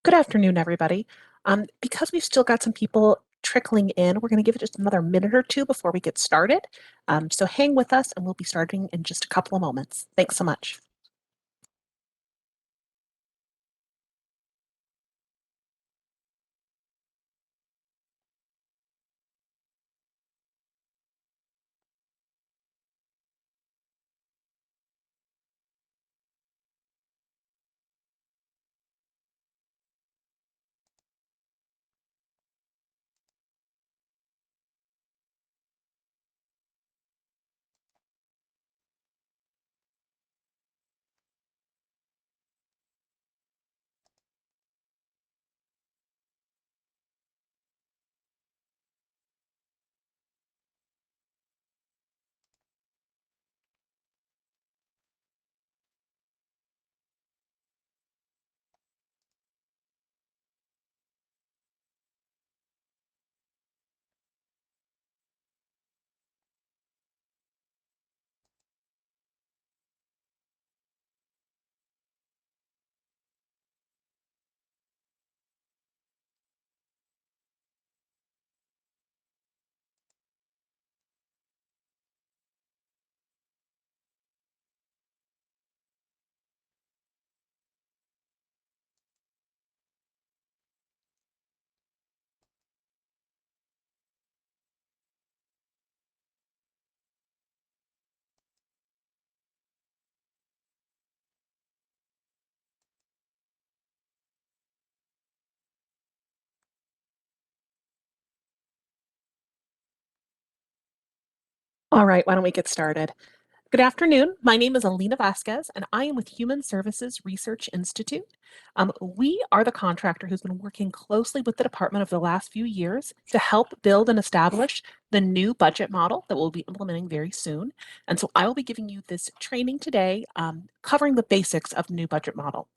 Good afternoon, everybody. Because we've still got some people trickling in, we're going to give it just another minute or two before we get started. So hang with us and we'll be starting in just a couple of moments. Thanks so much. All right, why don't we get started? Good afternoon. My name is Alina Vasquez, and I am with Human Services Research Institute. We are the contractor who's been working closely with the department over the last few years to help build and establish the new budget model that we'll be implementing very soon. And so I will be giving you this training today, covering the basics of the new budget model.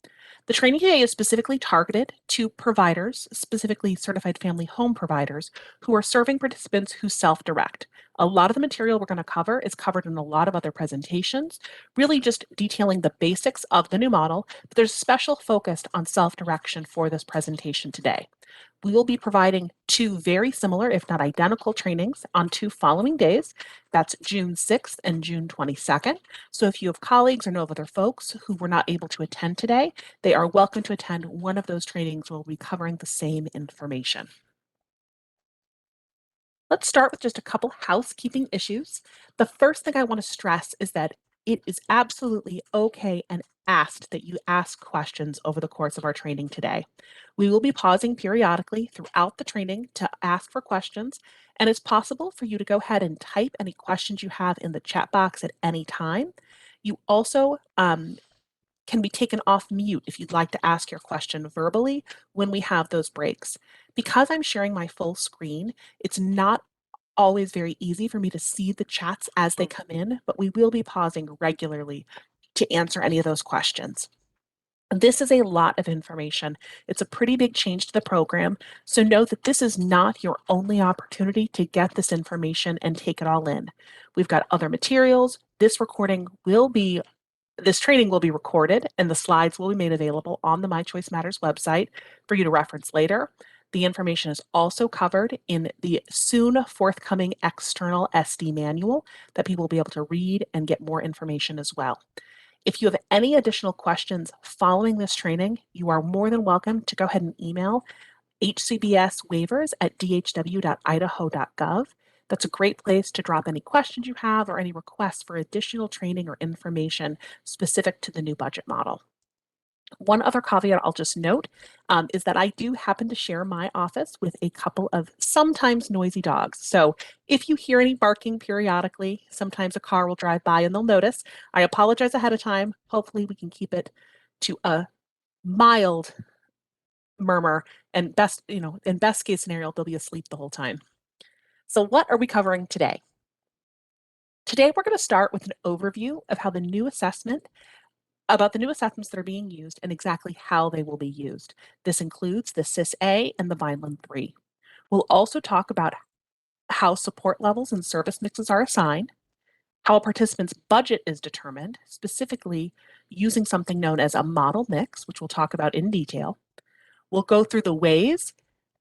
The training today is specifically targeted to providers, specifically certified family home providers, who are serving participants who self-direct. A lot of the material we're going to cover is covered in a lot of other presentations, really just detailing the basics of the new model, but there's a special focus on self-direction for this presentation today. We will be providing two very similar, if not identical, trainings on two following days. That's June 6th and June 22nd. So if you have colleagues or know of other folks who were not able to attend today, they are welcome to attend one of those trainings where we'll be covering the same information. Let's start with just a couple housekeeping issues. The first thing I want to stress is that it is absolutely okay and asked that you ask questions over the course of our training today. We will be pausing periodically throughout the training to ask for questions, and it's possible for you to go ahead and type any questions you have in the chat box at any time. You also can be taken off mute if you'd like to ask your question verbally when we have those breaks. Because I'm sharing my full screen, it's not always very easy for me to see the chats as they come in, but we will be pausing regularly to answer any of those questions. This is a lot of information. It's a pretty big change to the program, so know that this is not your only opportunity to get this information and take it all in. We've got other materials. This training will be recorded and the slides will be made available on the My Choice Matters website for you to reference later. The information is also covered in the soon forthcoming external SD manual that people will be able to read and get more information as well. If you have any additional questions following this training, you are more than welcome to go ahead and email hcbswaivers@dhw.idaho.gov. That's a great place to drop any questions you have or any requests for additional training or information specific to the new budget model. One other caveat I'll just note is that I do happen to share my office with a couple of sometimes noisy dogs. So if you hear any barking periodically, sometimes a car will drive by and they'll notice. I apologize ahead of time. Hopefully we can keep it to a mild murmur, and in best case scenario, they'll be asleep the whole time. So what are we covering today? Today, we're going to start with an overview of about the new assessments that are being used and exactly how they will be used. This includes the SIS-A and the Vineland 3. We'll also talk about how support levels and service mixes are assigned, how a participant's budget is determined, specifically using something known as a model mix, which we'll talk about in detail. We'll go through the ways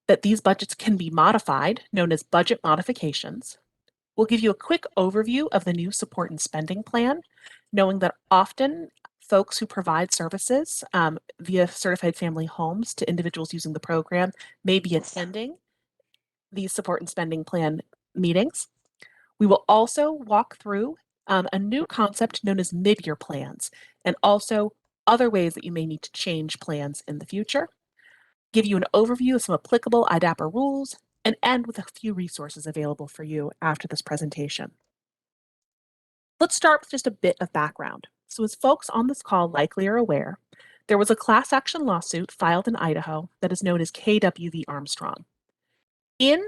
that these budgets can be modified, known as budget modifications. We'll give you a quick overview of the new support and spending plan, knowing that often folks who provide services via certified family homes to individuals using the program may be attending these support and spending plan meetings. We will also walk through a new concept known as mid-year plans, and also other ways that you may need to change plans in the future, give you an overview of some applicable IDAPA rules, and end with a few resources available for you after this presentation. Let's start with just a bit of background. So as folks on this call likely are aware, there was a class action lawsuit filed in Idaho that is known as KWV Armstrong. In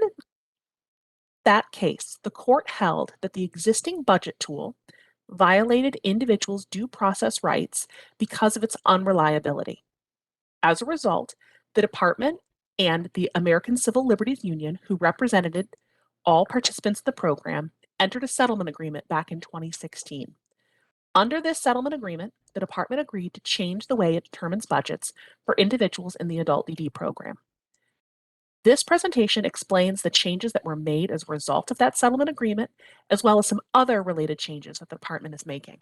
that case, the court held that the existing budget tool violated individuals' due process rights because of its unreliability. As a result, the department and the American Civil Liberties Union, who represented all participants in the program, entered a settlement agreement back in 2016. Under this settlement agreement, the department agreed to change the way it determines budgets for individuals in the adult DD program. This presentation explains the changes that were made as a result of that settlement agreement, as well as some other related changes that the department is making.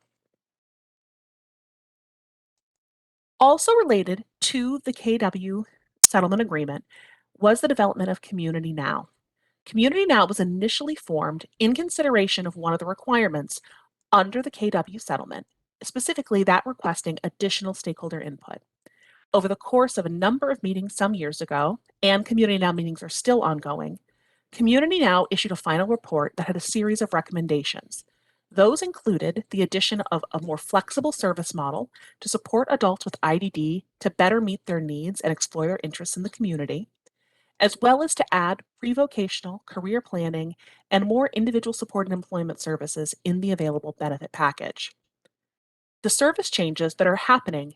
Also related to the KW settlement agreement was the development of Community Now. Community Now was initially formed in consideration of one of the requirements under the KW settlement, specifically that requesting additional stakeholder input. Over the course of a number of meetings some years ago, and Community Now meetings are still ongoing, Community Now issued a final report that had a series of recommendations. Those included the addition of a more flexible service model to support adults with IDD to better meet their needs and explore their interests in the community, as well as to add pre-vocational, career planning, and more individual support and employment services in the available benefit package. The service changes that are happening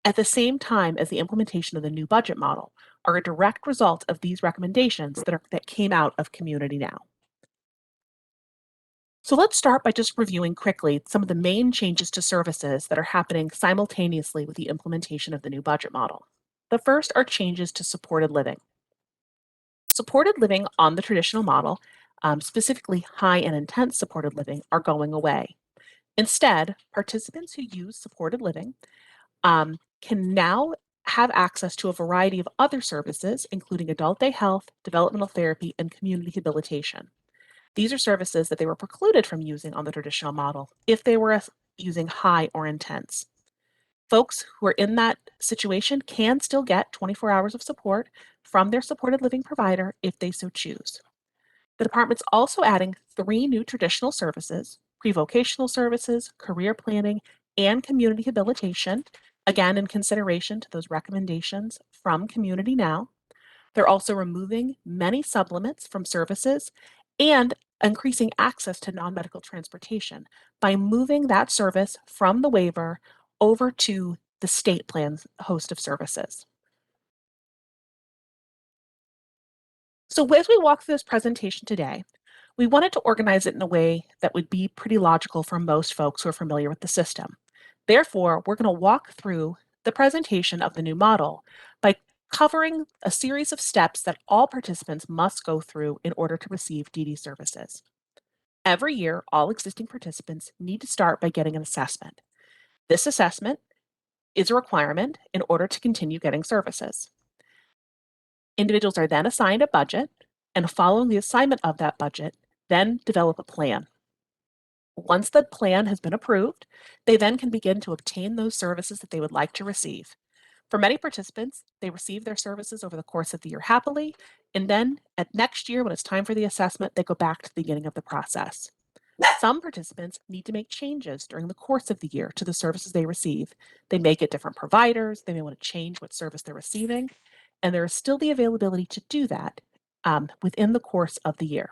at the same time as the implementation of the new budget model are a direct result of these recommendations that came out of Community Now. So let's start by just reviewing quickly some of the main changes to services that are happening simultaneously with the implementation of the new budget model. The first are changes to supported living. Supported living on the traditional model, specifically high and intense supported living, are going away. Instead, participants who use supported living can now have access to a variety of other services, including adult day health, developmental therapy, and community habilitation. These are services that they were precluded from using on the traditional model if they were using high or intense. Folks who are in that situation can still get 24 hours of support from their supported living provider if they so choose. The department's also adding 3 new traditional services: pre-vocational services, career planning, and community habilitation, again in consideration to those recommendations from Community Now. They're also removing many supplements from services and increasing access to non-medical transportation by moving that service from the waiver over to the state plan's host of services. So as we walk through this presentation today, we wanted to organize it in a way that would be pretty logical for most folks who are familiar with the system. Therefore, we're going to walk through the presentation of the new model by covering a series of steps that all participants must go through in order to receive DD services. Every year, all existing participants need to start by getting an assessment. This assessment is a requirement in order to continue getting services. Individuals are then assigned a budget, and following the assignment of that budget, then develop a plan. Once the plan has been approved, they then can begin to obtain those services that they would like to receive. For many participants, they receive their services over the course of the year happily, and then at next year, when it's time for the assessment, they go back to the beginning of the process. Some participants need to make changes during the course of the year to the services they receive. They may get different providers, they may want to change what service they're receiving, and there is still the availability to do that within the course of the year.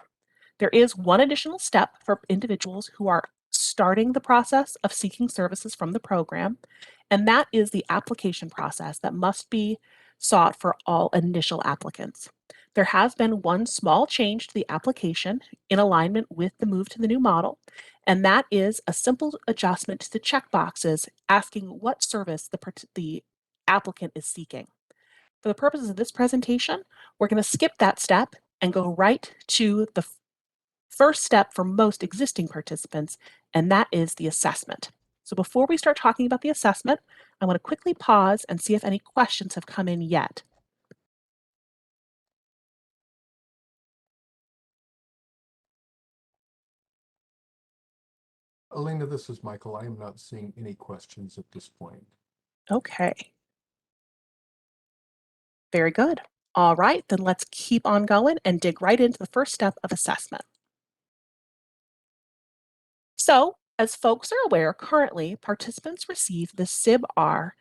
There is one additional step for individuals who are starting the process of seeking services from the program, and that is the application process that must be sought for all initial applicants. There has been one small change to the application in alignment with the move to the new model, and that is a simple adjustment to the checkboxes asking what service the applicant is seeking. For the purposes of this presentation, we're going to skip that step and go right to the first step for most existing participants, and that is the assessment. So before we start talking about the assessment, I want to quickly pause and see if any questions have come in yet. Elena, this is Michael. I am not seeing any questions at this point. Okay. Very good. All right, then let's keep on going and dig right into the first step of assessment. So, as folks are aware, currently participants receive the SIB-R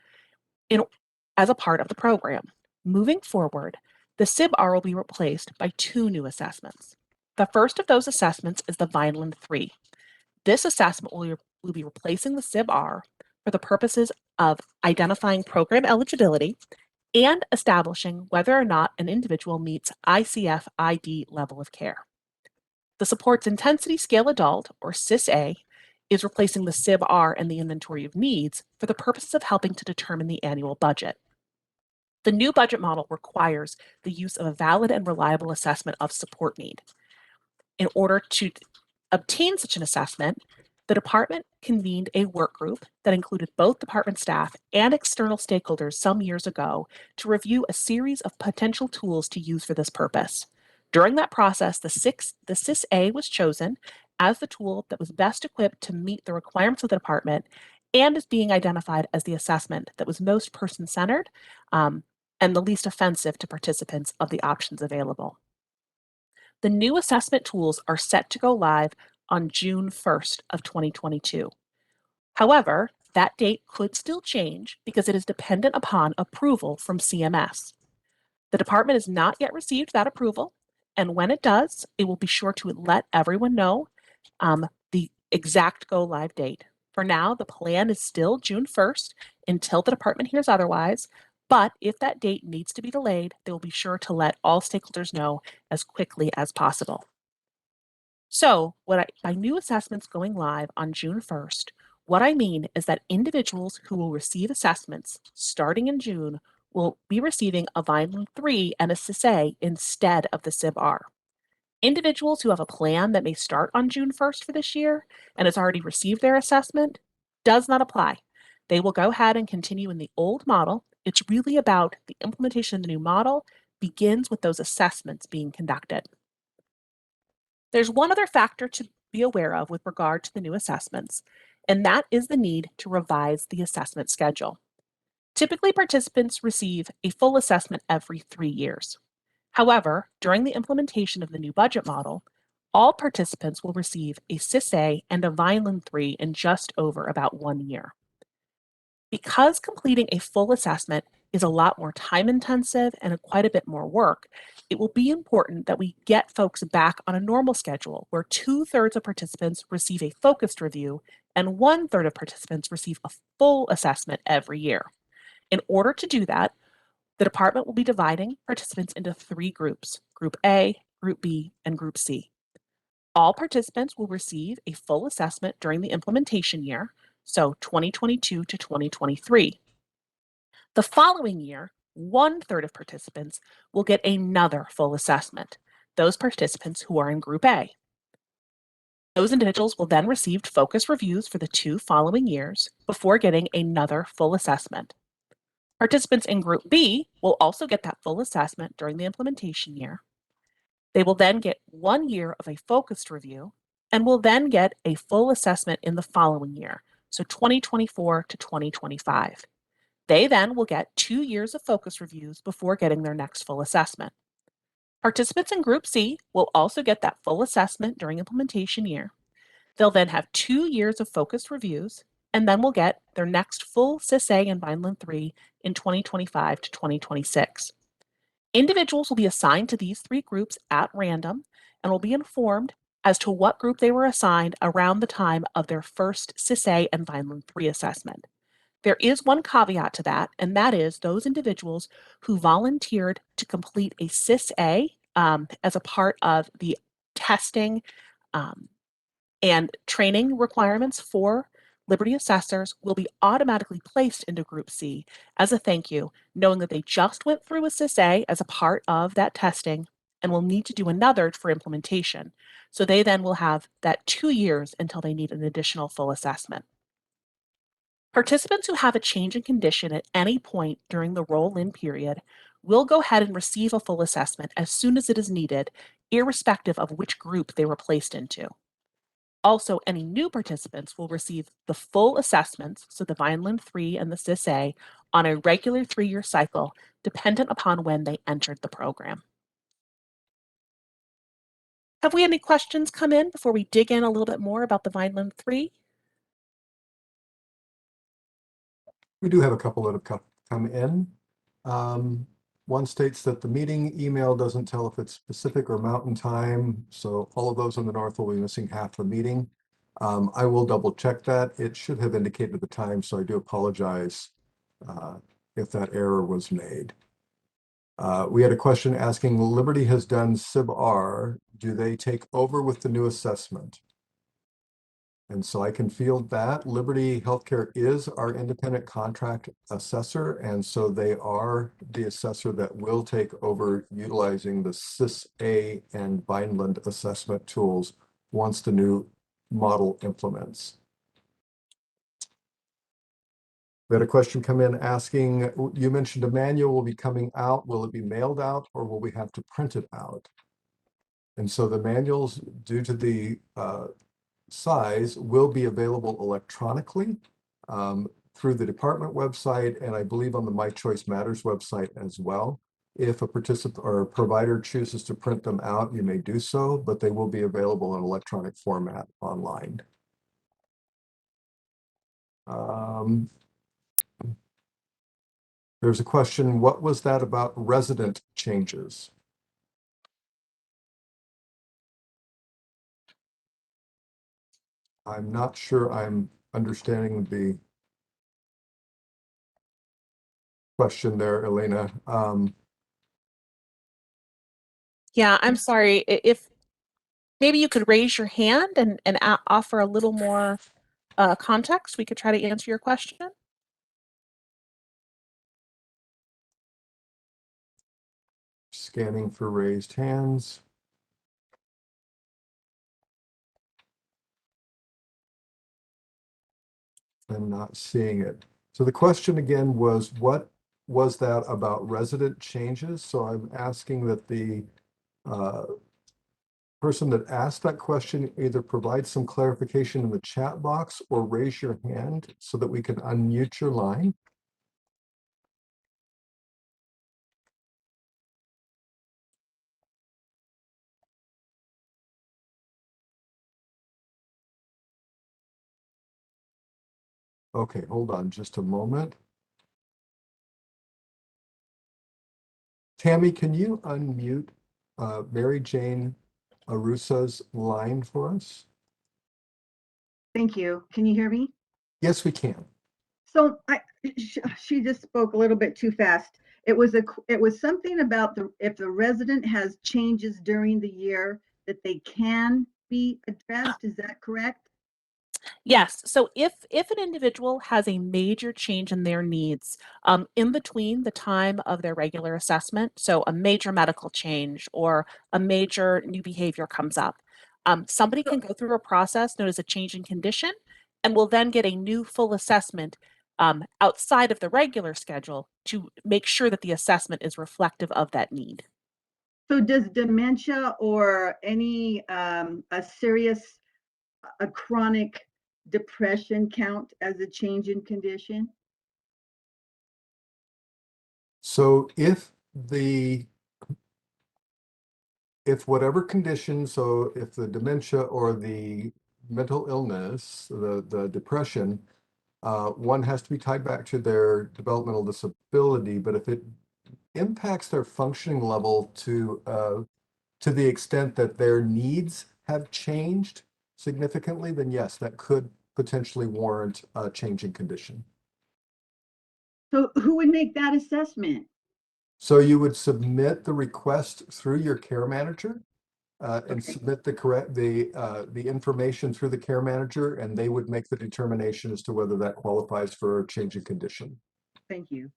as a part of the program. Moving forward, the SIB-R will be replaced by two new assessments. The first of those assessments is the Vineland 3. This assessment will be replacing the SIB-R for the purposes of identifying program eligibility and establishing whether or not an individual meets ICF-ID level of care. The Supports Intensity Scale Adult, or SIS-A, is replacing the SIB-R and the Inventory of Needs for the purposes of helping to determine the annual budget. The new budget model requires the use of a valid and reliable assessment of support need. In order to obtain such an assessment, the department convened a work group that included both department staff and external stakeholders some years ago to review a series of potential tools to use for this purpose. During that process, the SIS-A was chosen as the tool that was best equipped to meet the requirements of the department and is being identified as the assessment that was most person-centered and the least offensive to participants of the options available. The new assessment tools are set to go live on June 1st of 2022. However, that date could still change because it is dependent upon approval from CMS. The department has not yet received that approval, and when it does, it will be sure to let everyone know the exact go live date. For now, the plan is still June 1st until the department hears otherwise, but if that date needs to be delayed, they will be sure to let all stakeholders know as quickly as possible. So, by new assessments going live on June 1st, what I mean is that individuals who will receive assessments starting in June will be receiving a Vineland 3 and a SIS-A instead of the SIB-R. Individuals who have a plan that may start on June 1st for this year and has already received their assessment does not apply. They will go ahead and continue in the old model. It's really about the implementation of the new model begins with those assessments being conducted. There's one other factor to be aware of with regard to the new assessments, and that is the need to revise the assessment schedule. Typically, participants receive a full assessment every 3 years. However, during the implementation of the new budget model, all participants will receive a SIS-A and a Vineland 3 in just over about 1 year. Because completing a full assessment is a lot more time intensive and quite a bit more work, it will be important that we get folks back on a normal schedule where 2/3 of participants receive a focused review and 1/3 of participants receive a full assessment every year. In order to do that, the department will be dividing participants into 3 groups, Group A, Group B, and Group C. All participants will receive a full assessment during the implementation year, so 2022 to 2023. The following year, 1/3 of participants will get another full assessment, those participants who are in Group A. Those individuals will then receive focus reviews for the 2 following years before getting another full assessment. Participants in Group B will also get that full assessment during the implementation year. They will then get 1 year of a focused review and will then get a full assessment in the following year, so 2024 to 2025. They then will get 2 years of focus reviews before getting their next full assessment. Participants in Group C will also get that full assessment during implementation year. They'll then have 2 years of focused reviews and then will get their next full SIS-A and Vineland 3 in 2025 to 2026. Individuals will be assigned to these 3 groups at random and will be informed as to what group they were assigned around the time of their first SIS-A and Vineland 3 assessment. There is one caveat to that, and that is those individuals who volunteered to complete a SIS-A as a part of the testing and training requirements for Liberty assessors will be automatically placed into Group C as a thank you, knowing that they just went through a CIS-A as a part of that testing and will need to do another for implementation. So they then will have that 2 years until they need an additional full assessment. Participants who have a change in condition at any point during the roll-in period will go ahead and receive a full assessment as soon as it is needed, irrespective of which group they were placed into. Also, any new participants will receive the full assessments, so the Vineland 3 and the CIS-A, on a regular 3-year cycle, dependent upon when they entered the program. Have we had any questions come in before we dig in a little bit more about the Vineland 3? We do have a couple that have come in. One states that the meeting email doesn't tell if it's Pacific or Mountain Time, so all of those in the north will be missing half the meeting. I will double check that. It should have indicated the time, so I do apologize if that error was made. We had a question asking, Liberty has done SIB-R. Do they take over with the new assessment? And so I can field that. Liberty Healthcare is our independent contract assessor, and so they are the assessor that will take over utilizing the CIS-A and Vineland assessment tools once the new model implements. We had a question come in asking, you mentioned a manual will be coming out. Will it be mailed out or will we have to print it out? And so the manuals, due to the size, will be available electronically through the department website, and I believe on the My Choice Matters website as well. If a participant or a provider chooses to print them out, you may do so, but they will be available in electronic format online. There's a question, what was that about resident changes? I'm not sure I'm understanding the question there, Elena. Yeah, I'm sorry. If maybe you could raise your hand and offer a little more context, we could try to answer your question. Scanning for raised hands. I'm not seeing it. So the question again was, what was that about resident changes? So I'm asking that the person that asked that question either provide some clarification in the chat box or raise your hand so that we can unmute your line. Okay, hold on just a moment. Tammy, can you unmute Mary Jane Arusa's line for us? Thank you. Can you hear me? Yes, we can. So she just spoke a little bit too fast. It was something about if the resident has changes during the year that they can be addressed. Is that correct? Yes. So if an individual has a major change in their needs in between the time of their regular assessment, so a major medical change or a major new behavior comes up, somebody can go through a process known as a change in condition and will then get a new full assessment outside of the regular schedule to make sure that the assessment is reflective of that need. So does dementia or any a chronic depression count as a change in condition? So if whatever condition, so if the dementia or the mental illness, the depression, one has to be tied back to their developmental disability, but if it impacts their functioning level to the extent that their needs have changed significantly, then yes, that could potentially warrant a change in condition. So who would make that assessment? So you would submit the request through your care manager. and Okay. submit the information through the care manager, and they would make the determination as to whether that qualifies for a change in condition. Thank you.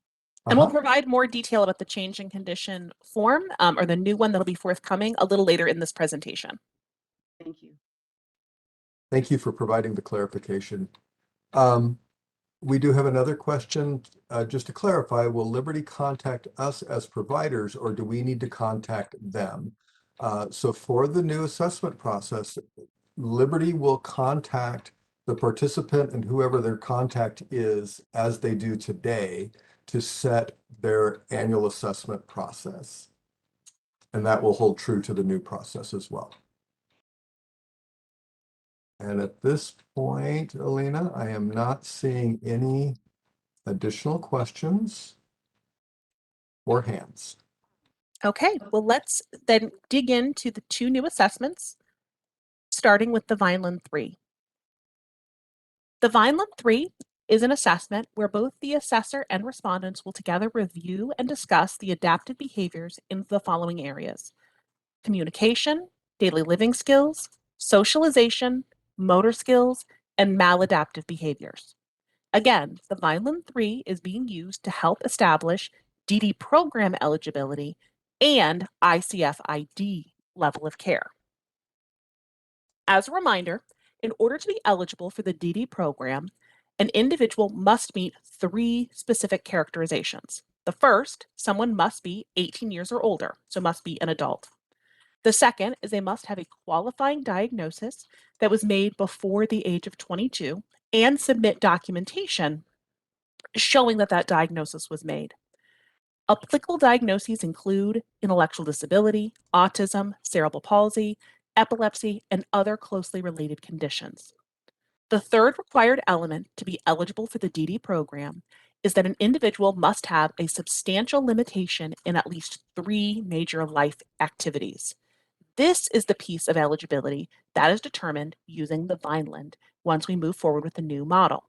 And we'll Uh-huh. provide more detail about the change in condition form or the new one that'll be forthcoming a little later in this presentation. Thank you. Thank you for providing the clarification. We do have another question. Just to clarify, will Liberty contact us as providers, or do we need to contact them? So for the new assessment process, Liberty will contact the participant and whoever their contact is, as they do today, to set their annual assessment process. And that will hold true to the new process as well. And at this point, Alina, I am not seeing any additional questions or hands. Okay, well, let's then dig into the two new assessments, starting with the Vineland 3. The Vineland 3 is an assessment where both the assessor and respondents will together review and discuss the adaptive behaviors in the following areas: communication, daily living skills, socialization, motor skills, and maladaptive behaviors. Again, the Vineland 3 is being used to help establish DD program eligibility and ICF-ID level of care. As a reminder, in order to be eligible for the DD program, an individual must meet 3 specific characterizations. The first, someone must be 18 years or older, so must be an adult. The second is they must have a qualifying diagnosis that was made before the age of 22 and submit documentation showing that that diagnosis was made. Applicable diagnoses include intellectual disability, autism, cerebral palsy, epilepsy, and other closely related conditions. The third required element to be eligible for the DD program is that an individual must have a substantial limitation in at least 3 major life activities. This is the piece of eligibility that is determined using the Vineland once we move forward with the new model.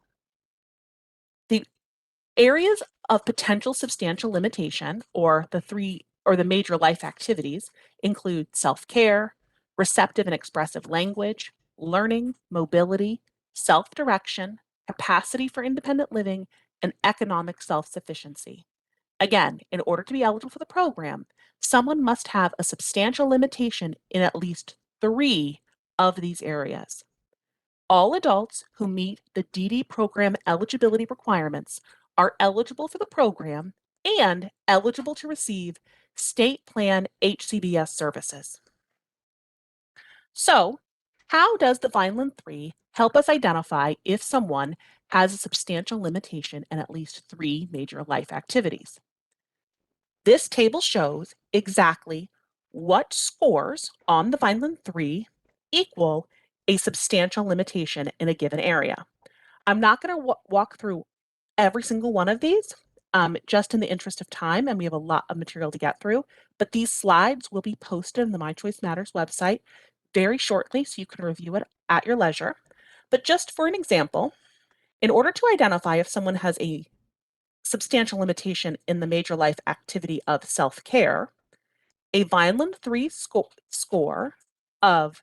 The areas of potential substantial limitation, or the major life activities, include self-care, receptive and expressive language, learning, mobility, self-direction, capacity for independent living, and economic self-sufficiency. Again, in order to be eligible for the program, someone must have a substantial limitation in at least 3 of these areas. All adults who meet the DD program eligibility requirements are eligible for the program and eligible to receive state plan HCBS services. So, how does the Vineland 3 help us identify if someone has a substantial limitation in at least 3 major life activities? This table shows exactly what scores on the Vineland 3 equal a substantial limitation in a given area. I'm not going to walk through every single one of these, just in the interest of time, and we have a lot of material to get through, but these slides will be posted on the My Choice Matters website very shortly, so you can review it at your leisure. But just for an example, in order to identify if someone has a substantial limitation in the major life activity of self-care, a Vineland 3 score of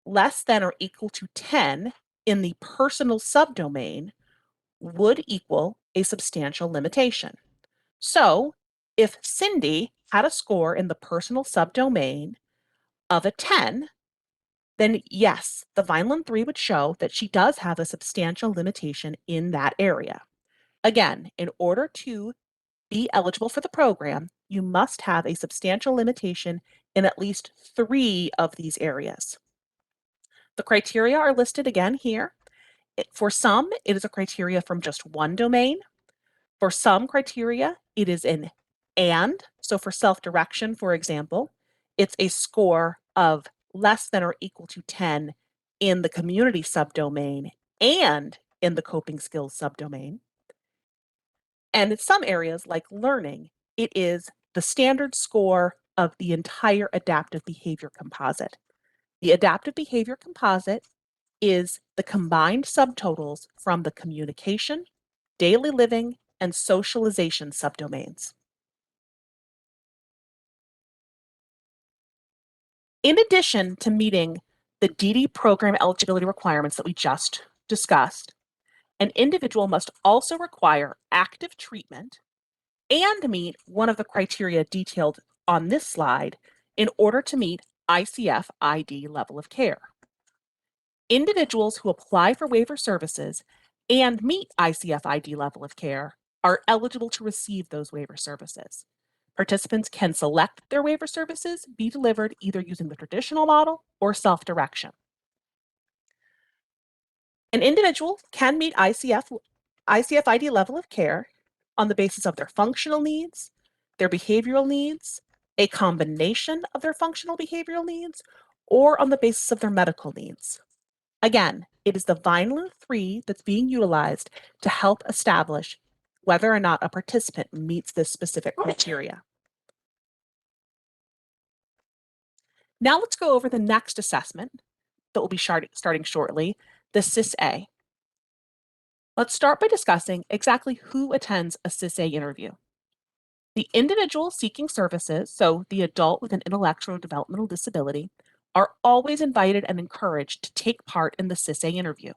less than or equal to 10 in the personal subdomain would equal a substantial limitation. So if Cindy had a score in the personal subdomain of a 10, then yes, the Vineland 3 would show that she does have a substantial limitation in that area. Again, in order to be eligible for the program, you must have a substantial limitation in at least 3 of these areas. The criteria are listed again here. For some, it is a criteria from just one domain. For some criteria, it is an and. So for self-direction, for example, it's a score of less than or equal to 10 in the community subdomain and in the coping skills subdomain. And in some areas, like learning, it is the standard score of the entire adaptive behavior composite. The adaptive behavior composite is the combined subtotals from the communication, daily living, and socialization subdomains. In addition to meeting the DD program eligibility requirements that we just discussed, an individual must also require active treatment and meet one of the criteria detailed on this slide in order to meet ICF ID level of care. Individuals who apply for waiver services and meet ICF ID level of care are eligible to receive those waiver services. Participants can select their waiver services be delivered either using the traditional model or self-direction. An individual can meet ICF ID level of care on the basis of their functional needs, their behavioral needs, a combination of their functional behavioral needs, or on the basis of their medical needs. Again, it is the Vineland 3 that's being utilized to help establish whether or not a participant meets this specific criteria. Now let's go over the next assessment that will be starting shortly, the CIS-A. Let's start by discussing exactly who attends a CIS-A interview. The individual seeking services, so the adult with an intellectual or developmental disability, are always invited and encouraged to take part in the CIS-A interview.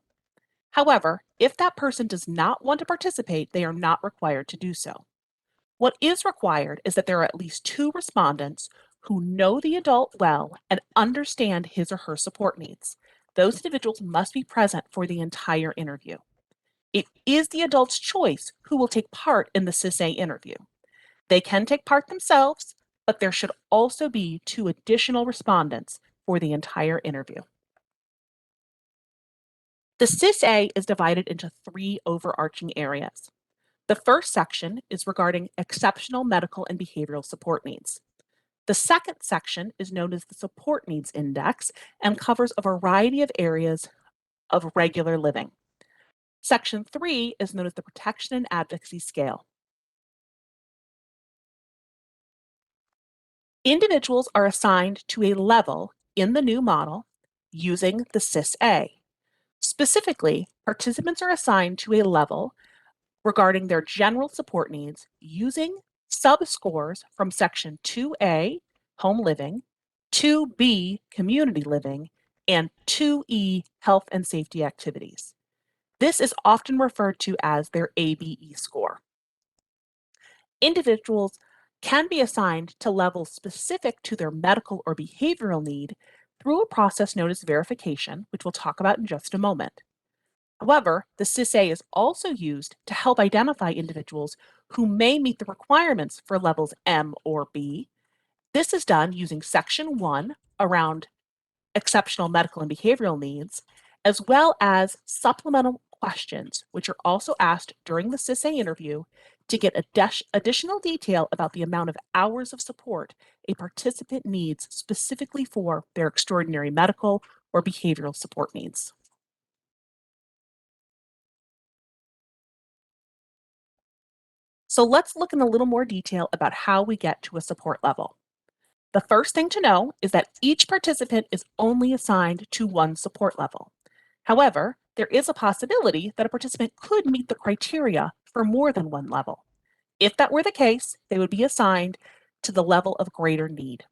However, if that person does not want to participate, they are not required to do so. What is required is that there are at least 2 respondents who know the adult well and understand his or her support needs. Those individuals must be present for the entire interview. It is the adult's choice who will take part in the CIS-A interview. They can take part themselves, but there should also be 2 additional respondents for the entire interview. The CIS-A is divided into 3 overarching areas. The first section is regarding exceptional medical and behavioral support needs. The second section is known as the Support Needs Index and covers a variety of areas of regular living. Section 3 is known as the Protection and Advocacy Scale. Individuals are assigned to a level in the new model using the CIS-A. Specifically, participants are assigned to a level regarding their general support needs using sub-scores from Section 2A, Home Living, 2B, Community Living, and 2E, Health and Safety Activities. This is often referred to as their ABE score. Individuals can be assigned to levels specific to their medical or behavioral need through a process known as verification, which we'll talk about in just a moment. However, the CIS-A is also used to help identify individuals who may meet the requirements for levels M or B. This is done using Section 1 around exceptional medical and behavioral needs, as well as supplemental questions, which are also asked during the CIS-A interview to get additional detail about the amount of hours of support a participant needs specifically for their extraordinary medical or behavioral support needs. So let's look in a little more detail about how we get to a support level. The first thing to know is that each participant is only assigned to one support level. However, there is a possibility that a participant could meet the criteria for more than one level. If that were the case, they would be assigned to the level of greater need.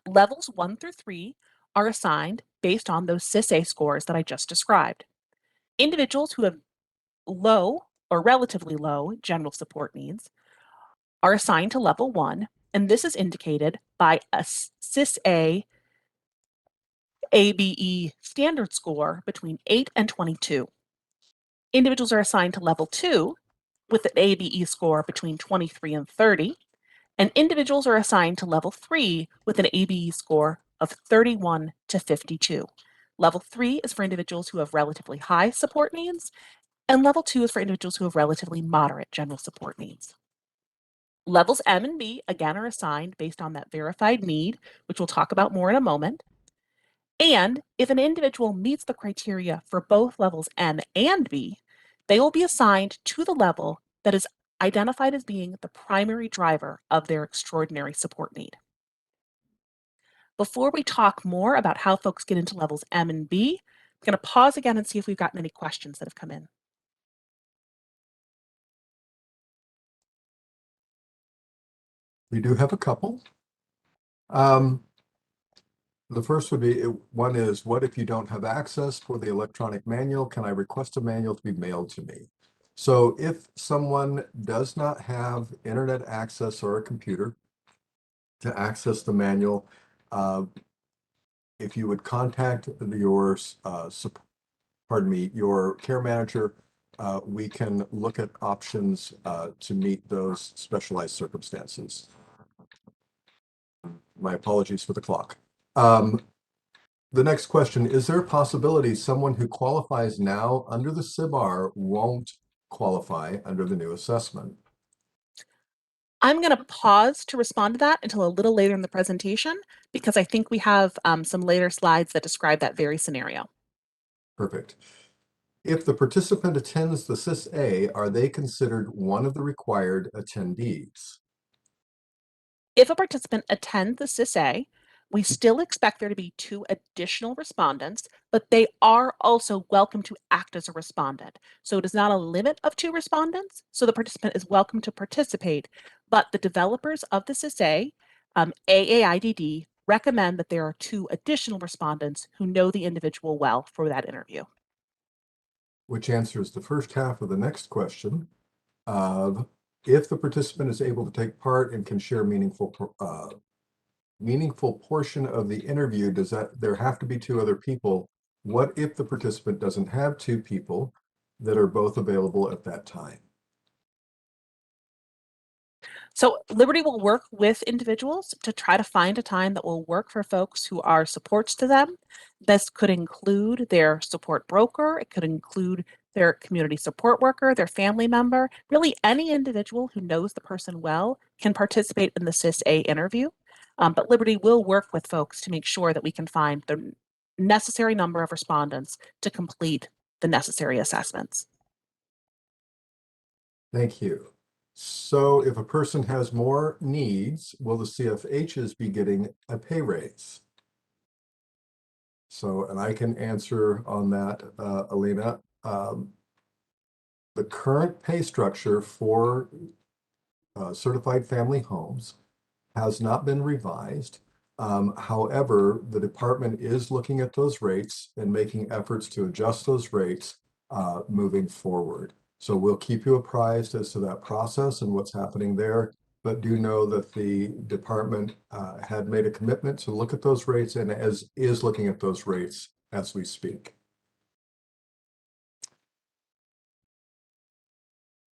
Levels 1 through 3 are assigned based on those CIS-A scores that I just described. Individuals who have low or relatively low general support needs are assigned to level 1, and this is indicated by a CIS-A ABE standard score between 8 and 22. Individuals are assigned to level 2 with an ABE score between 23 and 30, and individuals are assigned to level 3 with an ABE score of 31 to 52. Level 3 is for individuals who have relatively high support needs, and level 2 is for individuals who have relatively moderate general support needs. Levels M and B, again, are assigned based on that verified need, which we'll talk about more in a moment. And if an individual meets the criteria for both levels M and B, they will be assigned to the level that is identified as being the primary driver of their extraordinary support need. Before we talk more about how folks get into levels M and B, I'm going to pause again and see if we've gotten any questions that have come in. We do have a couple. The first would be, one is, what if you don't have access for the electronic manual? Can I request a manual to be mailed to me? So if someone does not have internet access or a computer to access the manual, if you would contact your, your care manager, we can look at options to meet those specialized circumstances. My apologies for the clock. The next question, is there a possibility someone who qualifies now under the CIBR won't qualify under the new assessment? I'm going to pause to respond to that until a little later in the presentation, because I think we have some later slides that describe that very scenario. Perfect. If the participant attends the CIS-A, are they considered one of the required attendees? If a participant attends the CIS-A, we still expect there to be 2 additional respondents, but they are also welcome to act as a respondent. So it is not a limit of 2 respondents, so the participant is welcome to participate, but the developers of the CIS-A, AAIDD, recommend that there are 2 additional respondents who know the individual well for that interview. Which answers the first half of the next question of, if the participant is able to take part and can share meaningful portion of the interview, does there have to be 2 other people? What if the participant doesn't have 2 people that are both available at that time? So Liberty will work with individuals to try to find a time that will work for folks who are supports to them. This could include their support broker. It could include their community support worker, their family member. Really, any individual who knows the person well can participate in the CIS-A interview. But Liberty will work with folks to make sure that we can find the necessary number of respondents to complete the necessary assessments. Thank you. So if a person has more needs, will the CFHs be getting a pay raise? So, and I can answer on that, Alina. The current pay structure for certified family homes has not been revised. However, the department is looking at those rates and making efforts to adjust those rates moving forward. So we'll keep you apprised as to that process and what's happening there, but do know that the department had made a commitment to look at those rates and is looking at those rates as we speak.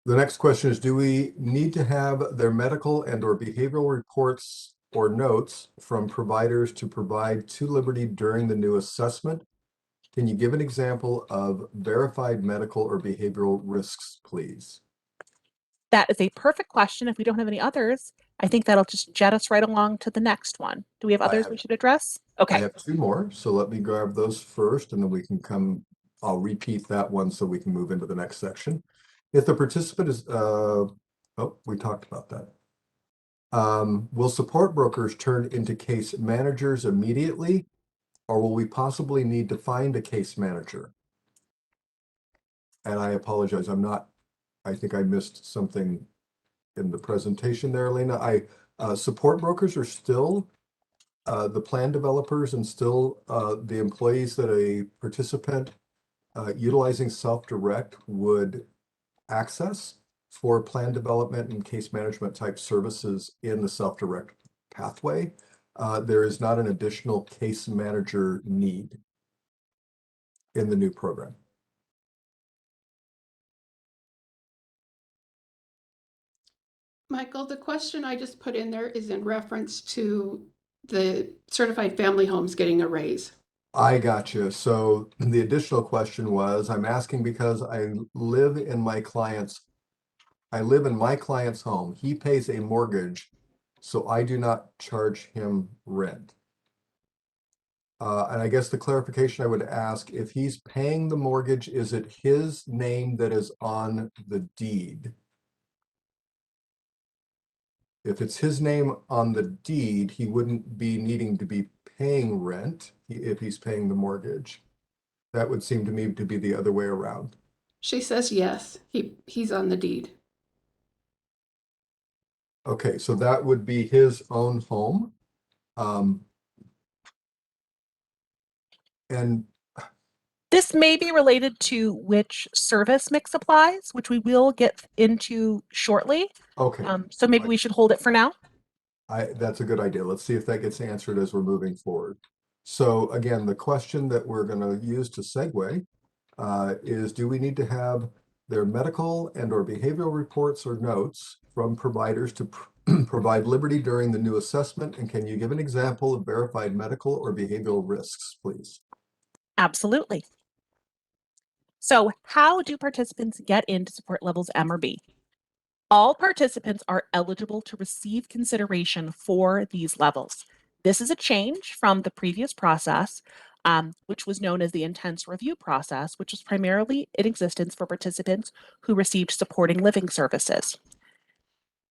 The next question is, do we need to have their medical and or behavioral reports or notes from providers to provide to Liberty during the new assessment? Can you give an example of verified medical or behavioral risks, please? That is a perfect question. If we don't have any others, I think that'll just jet us right along to the next one. Do we have others we should address? I Okay. have 2 more, so let me grab those first and then we can I'll repeat that one so we can move into the next section. If the participant is, we talked about that. Will support brokers turn into case managers immediately, or will we possibly need to find a case manager? And I apologize, I think I missed something in the presentation there, Elena. Support brokers are still the plan developers and still the employees that a participant utilizing self-direct would access for plan development and case management type services in the self-direct pathway. There is not an additional case manager need in the new program. Michael, the question I just put in there is in reference to the certified family homes getting a raise. I got you. So the additional question was, I'm asking because I live in my client's home. He pays a mortgage, so I do not charge him rent. And I guess the clarification I would ask, if he's paying the mortgage, is it his name that is on the deed? If it's his name on the deed, he wouldn't be needing to be paying rent if he's paying the mortgage. That would seem to me to be the other way around. She says yes, he's on the deed. Okay, so that would be his own home. And This may be related to which service mix applies, which we will get into shortly. okay, So maybe we should hold it for now. that's a good idea. Let's see if that gets answered as we're moving forward. So again, the question that we're going to use to segue is, do we need to have their medical and or behavioral reports or notes from providers to provide liberty during the new assessment? And can you give an example of verified medical or behavioral risks, please? Absolutely. So how do participants get into support levels M or B? All participants are eligible to receive consideration for these levels. This is a change from the previous process, which was known as the intense review process, which was primarily in existence for participants who received supporting living services.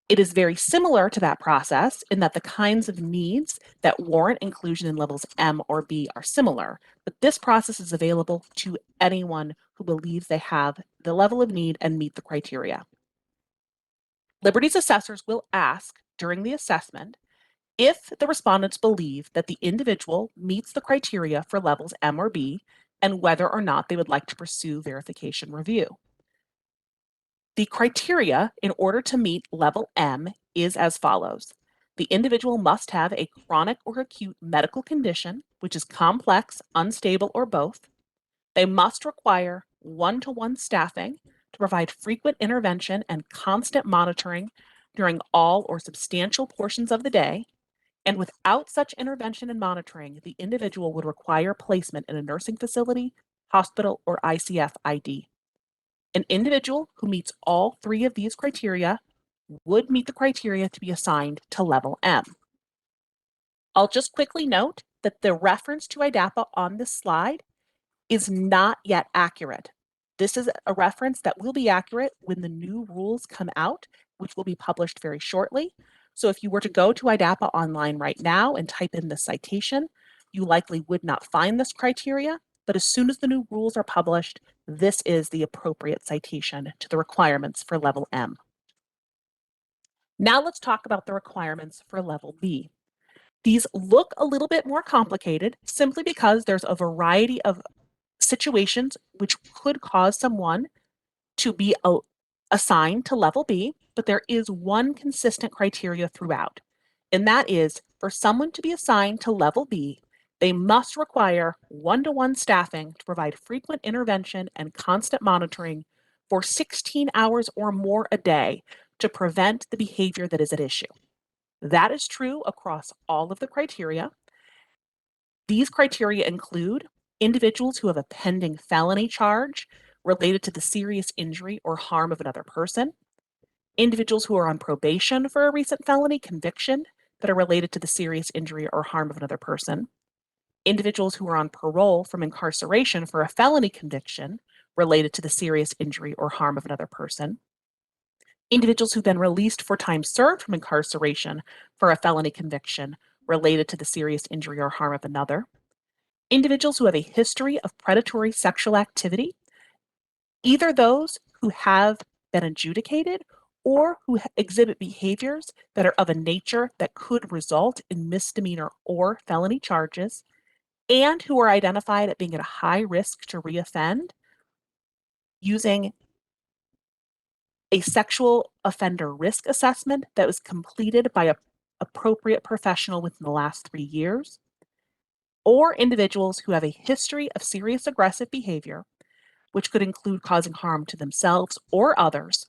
It is very similar to that process in that the kinds of needs that warrant inclusion in levels M or B are similar, but this process is available to anyone who believes they have the level of need and meet the criteria. Liberty's assessors will ask during the assessment if the respondents believe that the individual meets the criteria for levels M or B and whether or not they would like to pursue verification review. The criteria in order to meet level M is as follows. The individual must have a chronic or acute medical condition, which is complex, unstable, or both. They must require one-to-one staffing to provide frequent intervention and constant monitoring during all or substantial portions of the day. And without such intervention and monitoring, the individual would require placement in a nursing facility, hospital, or ICF ID. An individual who meets all three of these criteria would meet the criteria to be assigned to level M. I'll just quickly note that the reference to IDAPA on this slide is not yet accurate. This is a reference that will be accurate when the new rules come out, which will be published very shortly. So if you were to go to IDAPA online right now and type in the citation, you likely would not find this criteria, but as soon as the new rules are published, this is the appropriate citation to the requirements for level M. Now let's talk about the requirements for level B. These look a little bit more complicated simply because there's a variety of situations which could cause someone to be assigned to level B, but there is one consistent criteria throughout, and that is for someone to be assigned to level B, they must require one-to-one staffing to provide frequent intervention and constant monitoring for 16 hours or more a day to prevent the behavior that is at issue. That is true across all of the criteria. These criteria include individuals who have a pending felony charge related to the serious injury or harm of another person, individuals who are on probation for a recent felony conviction that are related to the serious injury or harm of another person, individuals who are on parole from incarceration for a felony conviction related to the serious injury or harm of another person, individuals who've been released for time served from incarceration for a felony conviction related to the serious injury or harm of another, individuals who have a history of predatory sexual activity, either those who have been adjudicated or who exhibit behaviors that are of a nature that could result in misdemeanor or felony charges, and who are identified as being at a high risk to reoffend using a sexual offender risk assessment that was completed by an appropriate professional within the last 3 years, or individuals who have a history of serious aggressive behavior, which could include causing harm to themselves or others,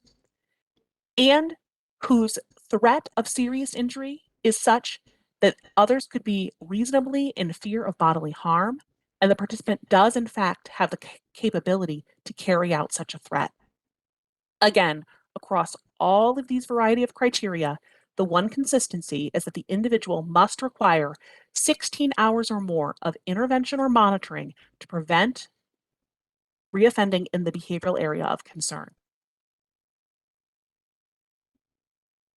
and whose threat of serious injury is such that others could be reasonably in fear of bodily harm, and the participant does in fact have the capability to carry out such a threat. Again, across all of these variety of criteria, the one consistency is that the individual must require 16 hours or more of intervention or monitoring to prevent reoffending in the behavioral area of concern.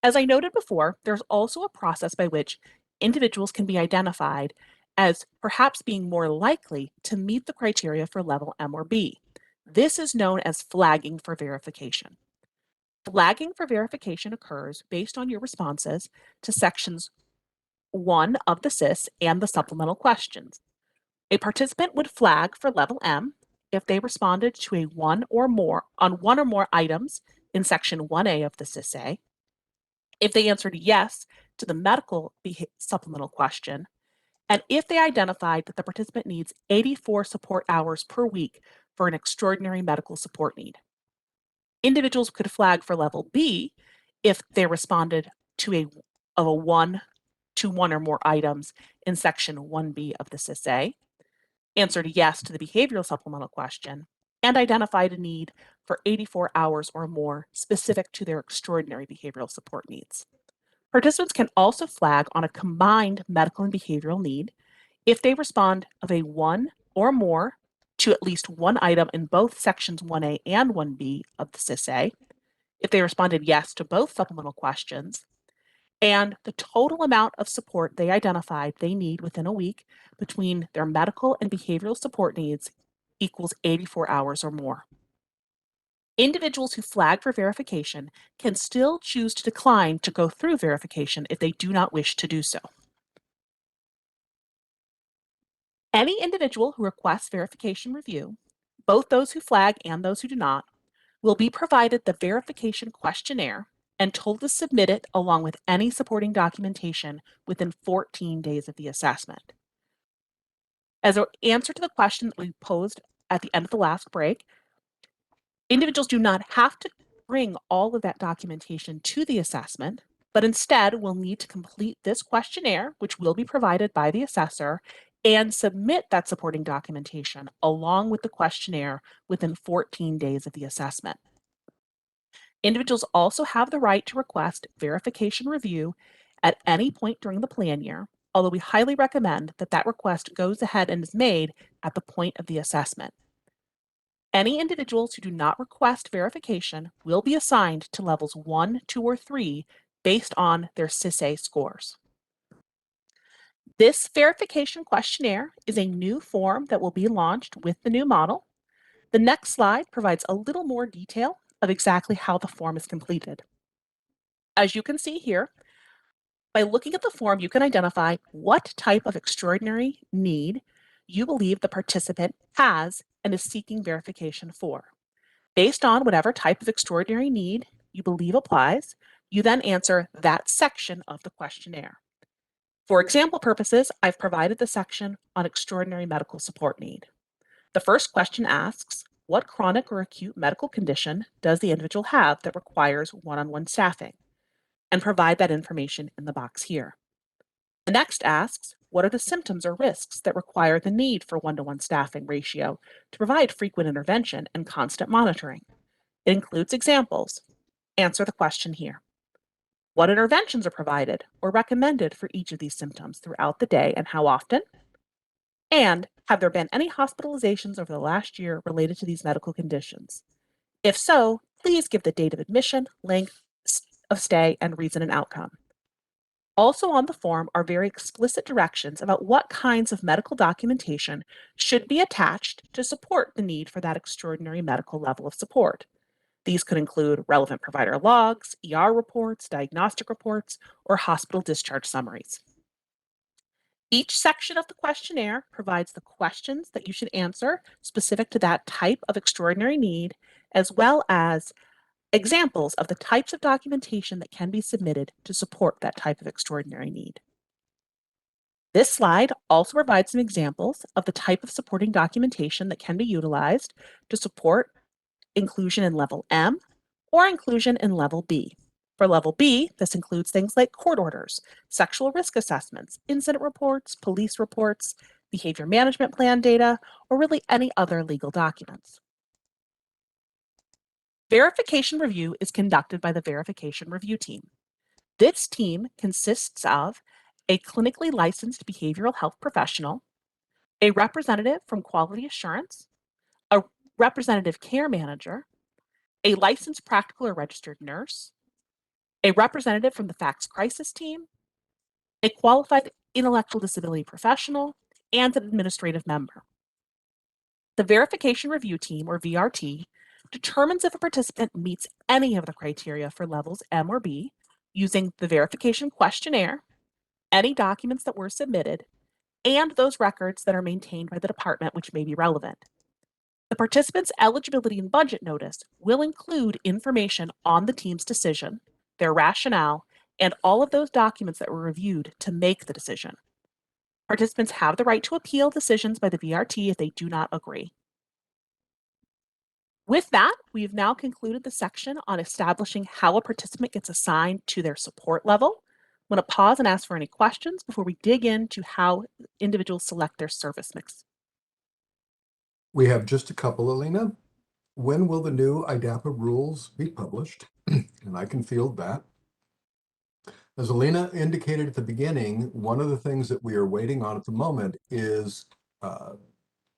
As I noted before, there's also a process by which individuals can be identified as perhaps being more likely to meet the criteria for level M or B. This is known as flagging for verification. Flagging for verification occurs based on your responses to sections 1 of the SIS and the supplemental questions. A participant would flag for level M if they responded to one or more items in section 1A of the CSA, if they answered yes to the medical supplemental question, and if they identified that the participant needs 84 support hours per week for an extraordinary medical support need. Individuals could flag for level B if they responded to one or more items in section 1B of the CSA, answered yes to the behavioral supplemental question, and identified a need for 84 hours or more specific to their extraordinary behavioral support needs. Participants can also flag on a combined medical and behavioral need if they respond of a one or more to at least one item in both sections 1A and 1B of the CSA, if they responded yes to both supplemental questions, and the total amount of support they identified they need within a week between their medical and behavioral support needs equals 84 hours or more. Individuals who flag for verification can still choose to decline to go through verification if they do not wish to do so. Any individual who requests verification review, both those who flag and those who do not, will be provided the verification questionnaire and told to submit it along with any supporting documentation within 14 days of the assessment. As an answer to the question that we posed at the end of the last break, individuals do not have to bring all of that documentation to the assessment, but instead will need to complete this questionnaire, which will be provided by the assessor, and submit that supporting documentation along with the questionnaire within 14 days of the assessment. Individuals also have the right to request verification review at any point during the plan year, although we highly recommend that that request goes ahead and is made at the point of the assessment. Any individuals who do not request verification will be assigned to levels 1, 2, or 3 based on their CSA scores. This verification questionnaire is a new form that will be launched with the new model. The next slide provides a little more detail of exactly how the form is completed. As you can see here, by looking at the form, you can identify what type of extraordinary need you believe the participant has and is seeking verification for. Based on whatever type of extraordinary need you believe applies, you then answer that section of the questionnaire. For example purposes, I've provided the section on extraordinary medical support need. The first question asks, what chronic or acute medical condition does the individual have that requires one-on-one staffing? And provide that information in the box here. The next asks, what are the symptoms or risks that require the need for one-to-one staffing ratio to provide frequent intervention and constant monitoring? It includes examples. Answer the question here. What interventions are provided or recommended for each of these symptoms throughout the day and how often? And have there been any hospitalizations over the last year related to these medical conditions? If so, please give the date of admission, length of stay, and reason and outcome. Also on the form are very explicit directions about what kinds of medical documentation should be attached to support the need for that extraordinary medical level of support. These could include relevant provider logs, ER reports, diagnostic reports, or hospital discharge summaries. Each section of the questionnaire provides the questions that you should answer specific to that type of extraordinary need, as well as examples of the types of documentation that can be submitted to support that type of extraordinary need. This slide also provides some examples of the type of supporting documentation that can be utilized to support inclusion in level M or inclusion in level B. For level B, this includes things like court orders, sexual risk assessments, incident reports, police reports, behavior management plan data, or really any other legal documents. Verification review is conducted by the verification review team. This team consists of a clinically licensed behavioral health professional, a representative from quality assurance, a representative care manager, a licensed practical or registered nurse, a representative from the fax crisis team, a qualified intellectual disability professional, and an administrative member. The verification review team, or VRT, determines if a participant meets any of the criteria for levels M or B using the verification questionnaire, any documents that were submitted, and those records that are maintained by the department which may be relevant. The participant's eligibility and budget notice will include information on the team's decision, their rationale, and all of those documents that were reviewed to make the decision. Participants have the right to appeal decisions by the VRT if they do not agree. With that, we've now concluded the section on establishing how a participant gets assigned to their support level. I'm going to pause and ask for any questions before we dig into how individuals select their service mix. We have just a couple, Alina. When will the new IDAPA rules be published? And I can field that. As Alina indicated at the beginning, one of the things that we are waiting on at the moment is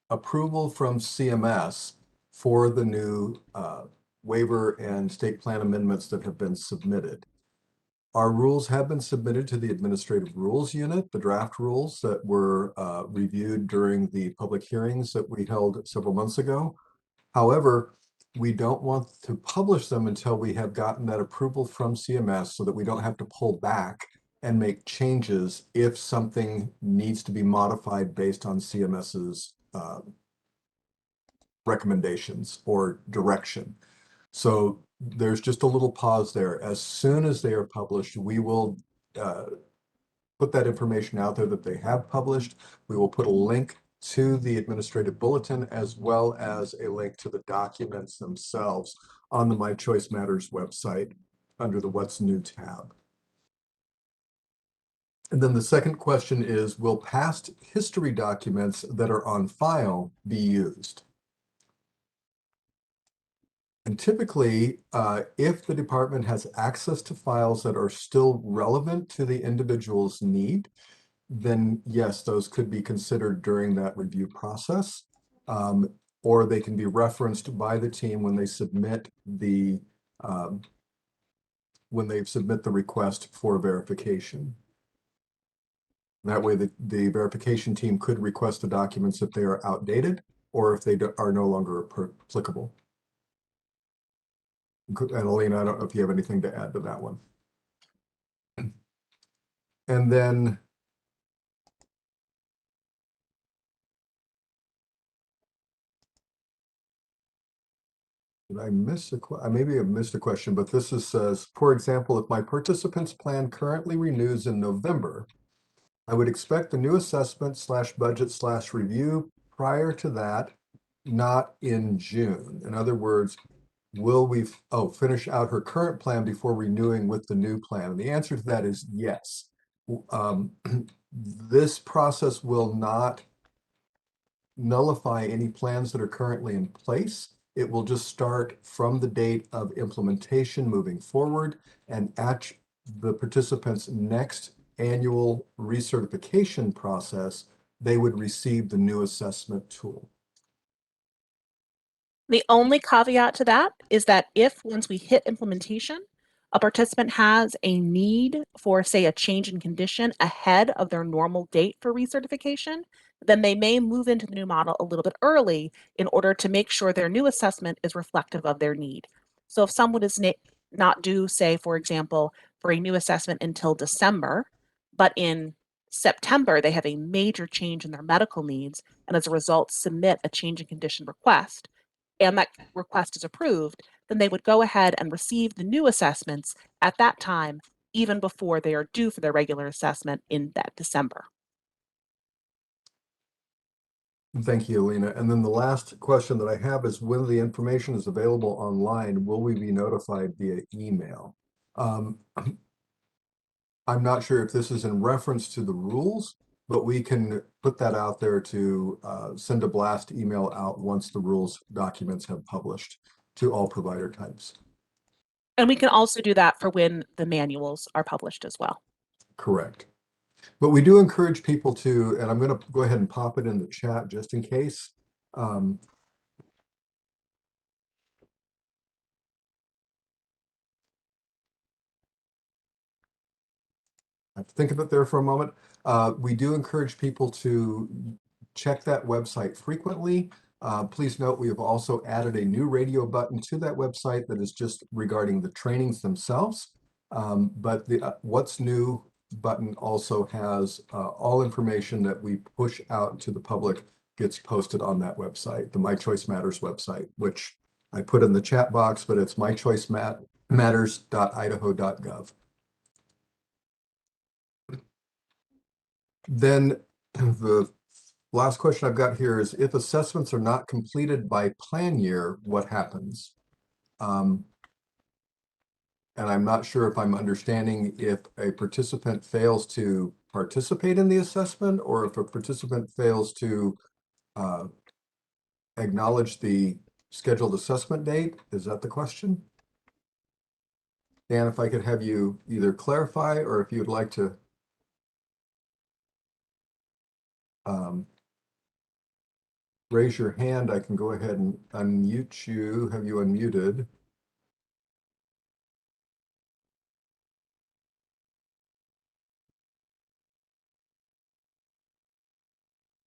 approval from CMS for the new waiver and state plan amendments that have been submitted. Our rules have been submitted to the Administrative Rules Unit, the draft rules that were reviewed during the public hearings that we held several months ago. However, we don't want to publish them until we have gotten that approval from CMS so that we don't have to pull back and make changes if something needs to be modified based on CMS's recommendations or direction. So there's just a little pause there. As soon as they are published, we will put that information out there that they have published. We will put a link to the administrative bulletin as well as a link to the documents themselves on the My Choice Matters website under the What's New tab. And then the second question is, will past history documents that are on file be used? And typically, if the department has access to files that are still relevant to the individual's need, then yes, those could be considered during that review process, or they can be referenced by the team when they submit the request for verification. That way, the verification team could request the documents if they are outdated or if they are no longer applicable. And Alina, I don't know if you have anything to add to that one. And then did I miss maybe I missed a question, but this says, for example, if my participant's plan currently renews in November, I would expect the new assessment / budget / review prior to that, not in June. In other words, will we finish out her current plan before renewing with the new plan? And the answer to that is yes. This process will not nullify any plans that are currently in place. It will just start from the date of implementation moving forward, and at the participants' next annual recertification process, they would receive the new assessment tool. The only caveat to that is that if once we hit implementation, a participant has a need for, say, a change in condition ahead of their normal date for recertification, then they may move into the new model a little bit early in order to make sure their new assessment is reflective of their need. So if someone is not due, say, for example, for a new assessment until December, but in September they have a major change in their medical needs, and as a result submit a change in condition request, and that request is approved, then they would go ahead and receive the new assessments at that time, even before they are due for their regular assessment in that December. Thank you, Alina. And then the last question that I have is, when the information is available online, will we be notified via email? I'm not sure if this is in reference to the rules, but we can put that out there to send a blast email out once the rules documents have published to all provider types. And we can also do that for when the manuals are published as well. Correct. But we do encourage people to, and I'm going to go ahead and pop it in the chat just in case. I have to think of it there for a moment. We do encourage people to check that website frequently. Please note, we have also added a new radio button to that website that is just regarding the trainings themselves. But the What's New button also has all information that we push out to the public gets posted on that website, the My Choice Matters website, which I put in the chat box, but it's mychoicematters.idaho.gov. Then the last question I've got here is, if assessments are not completed by plan year, what happens? And I'm not sure if I'm understanding if a participant fails to participate in the assessment or if a participant fails to acknowledge the scheduled assessment date. Is that the question? Dan, if I could have you either clarify or if you'd like to raise your hand, I can go ahead and unmute you, have you unmuted.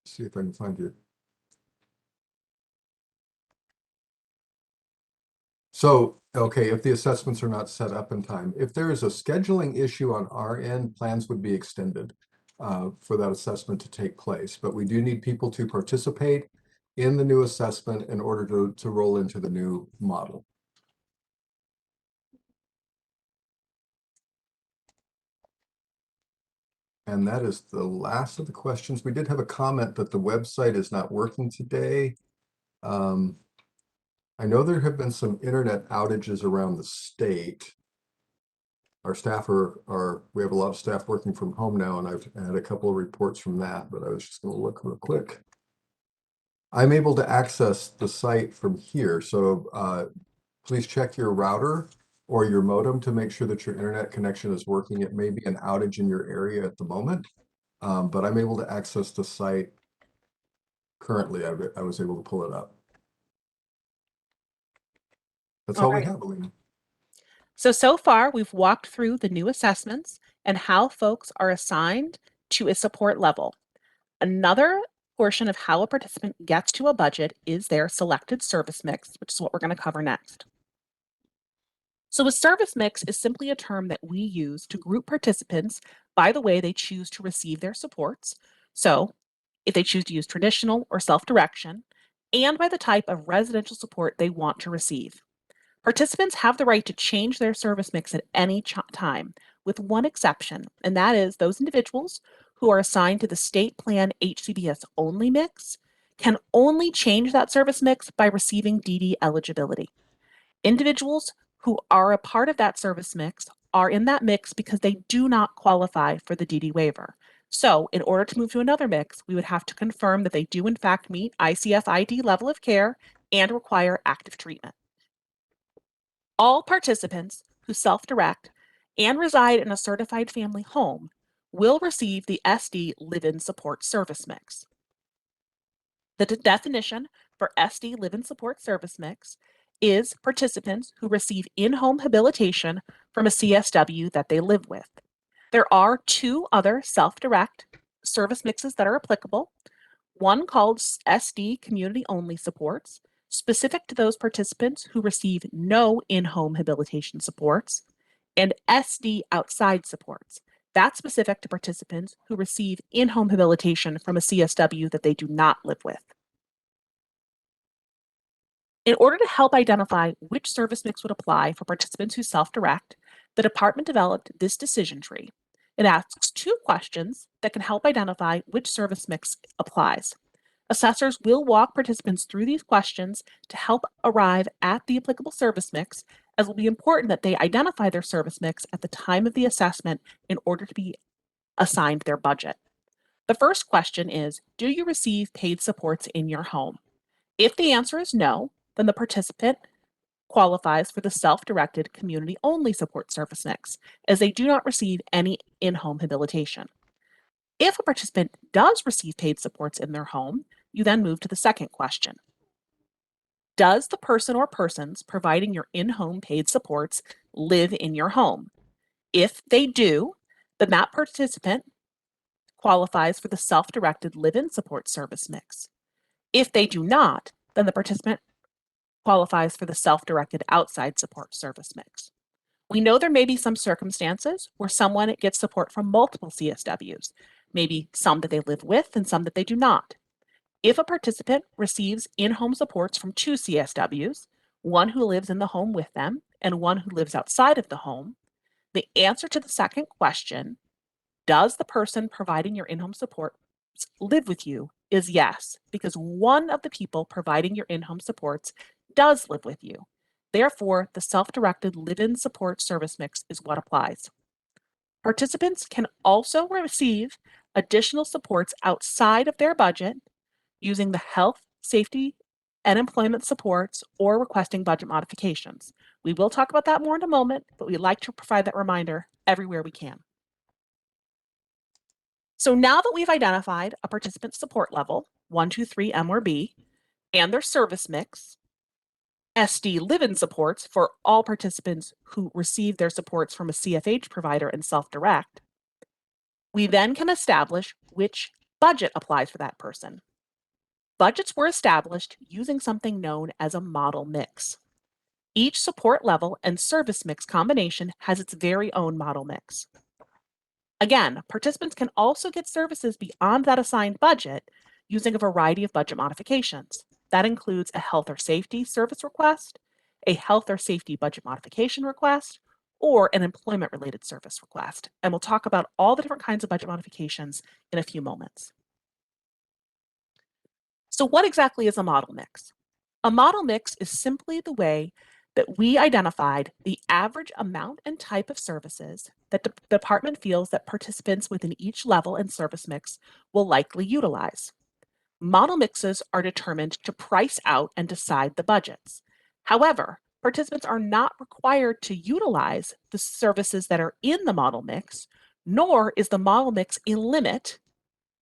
See if I can find you. So, okay, if the assessments are not set up in time, if there is a scheduling issue on our end, plans would be extended for that assessment to take place. But we do need people to participate in the new assessment in order to roll into the new model. And that is the last of the questions. We did have a comment that the website is not working today. I know there have been some internet outages around the state. Our staff we have a lot of staff working from home now, and I've had a couple of reports from that, but I was just going to look real quick. I'm able to access the site from here. So please check your router or your modem to make sure that your internet connection is working. It may be an outage in your area at the moment, but I'm able to access the site currently. I was able to pull it up. That's all we have, Alina. So far, we've walked through the new assessments and how folks are assigned to a support level. Another portion of how a participant gets to a budget is their selected service mix, which is what we're going to cover next. So a service mix is simply a term that we use to group participants by the way they choose to receive their supports. So if they choose to use traditional or self-direction, and by the type of residential support they want to receive. Participants have the right to change their service mix at any time, with one exception, and that is those individuals who are assigned to the state plan HCBS only mix can only change that service mix by receiving DD eligibility. Individuals who are a part of that service mix are in that mix because they do not qualify for the DD waiver. So in order to move to another mix, we would have to confirm that they do in fact meet ICF ID level of care and require active treatment. All participants who self-direct and reside in a certified family home will receive the SD live-in support service mix. The definition for SD live-in support service mix is participants who receive in-home habilitation from a CSW that they live with. There are two other self-direct service mixes that are applicable. One called SD community only supports, specific to those participants who receive no in-home habilitation supports, and SD outside supports. That's specific to participants who receive in-home habilitation from a CSW that they do not live with. In order to help identify which service mix would apply for participants who self-direct, the department developed this decision tree. It asks two questions that can help identify which service mix applies. Assessors will walk participants through these questions to help arrive at the applicable service mix, as it will be important that they identify their service mix at the time of the assessment in order to be assigned their budget. The first question is, do you receive paid supports in your home? If the answer is no, then the participant qualifies for the self-directed community-only support service mix, as they do not receive any in-home habilitation. If a participant does receive paid supports in their home, you then move to the second question. Does the person or persons providing your in-home paid supports live in your home? If they do, then that participant qualifies for the self-directed live-in support service mix. If they do not, then the participant qualifies for the self-directed outside support service mix. We know there may be some circumstances where someone gets support from multiple CSWs, maybe some that they live with and some that they do not. If a participant receives in-home supports from 2 CSWs, one who lives in the home with them and one who lives outside of the home, the answer to the second question, does the person providing your in-home support live with you, is yes, because one of the people providing your in-home supports does live with you. Therefore, the self-directed live-in support service mix is what applies. Participants can also receive additional supports outside of their budget using the health, safety, and employment supports or requesting budget modifications. We will talk about that more in a moment, but we like to provide that reminder everywhere we can. So now that we've identified a participant support level, 1, 2, 3, M or B, and their service mix, SD live-in supports for all participants who receive their supports from a CFH provider and self-direct, we then can establish which budget applies for that person. Budgets were established using something known as a model mix. Each support level and service mix combination has its very own model mix. Again, participants can also get services beyond that assigned budget using a variety of budget modifications. That includes a health or safety service request, a health or safety budget modification request, or an employment-related service request. And we'll talk about all the different kinds of budget modifications in a few moments. So what exactly is a model mix? A model mix is simply the way that we identified the average amount and type of services that the department feels that participants within each level and service mix will likely utilize. Model mixes are determined to price out and decide the budgets. However, participants are not required to utilize the services that are in the model mix, nor is the model mix a limit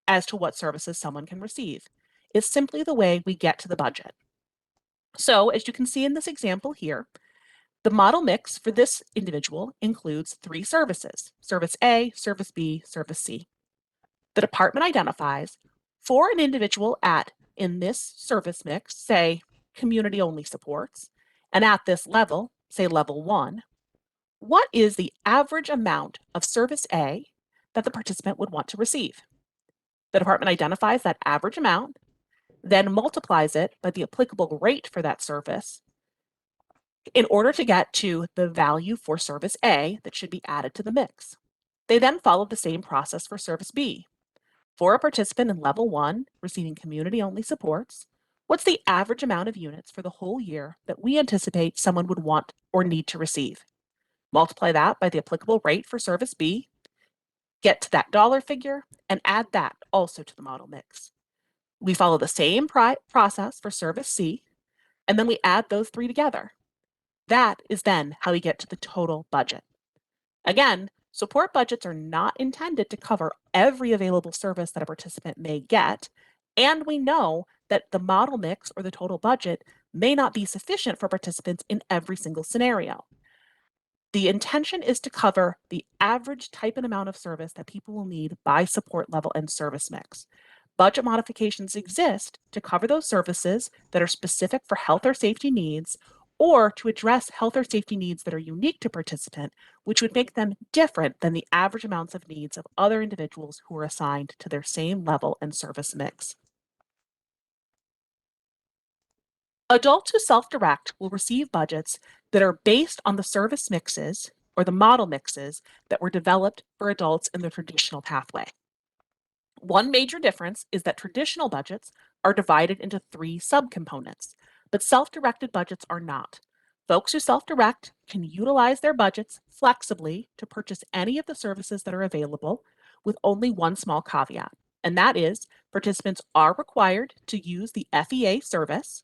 as to what services someone can receive. It's simply the way we get to the budget. So as you can see in this example here, the model mix for this individual includes 3 services: Service A, Service B, Service C. The department identifies for an individual in this service mix, say community-only supports, and at this level, say level 1, what is the average amount of Service A that the participant would want to receive? The department identifies that average amount, then multiplies it by the applicable rate for that service in order to get to the value for Service A that should be added to the mix. They then follow the same process for Service B. For a participant in level 1 receiving community-only supports, what's the average amount of units for the whole year that we anticipate someone would want or need to receive? Multiply that by the applicable rate for Service B, get to that dollar figure, and add that also to the model mix. We follow the same process for Service C, and then we add those 3 together. That is then how we get to the total budget. Again, support budgets are not intended to cover every available service that a participant may get, and we know that the model mix or the total budget may not be sufficient for participants in every single scenario. The intention is to cover the average type and amount of service that people will need by support level and service mix. Budget modifications exist to cover those services that are specific for health or safety needs, or to address health or safety needs that are unique to participant, which would make them different than the average amounts of needs of other individuals who are assigned to their same level and service mix. Adults who self-direct will receive budgets that are based on the service mixes or the model mixes that were developed for adults in the traditional pathway. One major difference is that traditional budgets are divided into 3 subcomponents, but self-directed budgets are not. Folks who self-direct can utilize their budgets flexibly to purchase any of the services that are available, with only one small caveat, and that is participants are required to use the FEA service,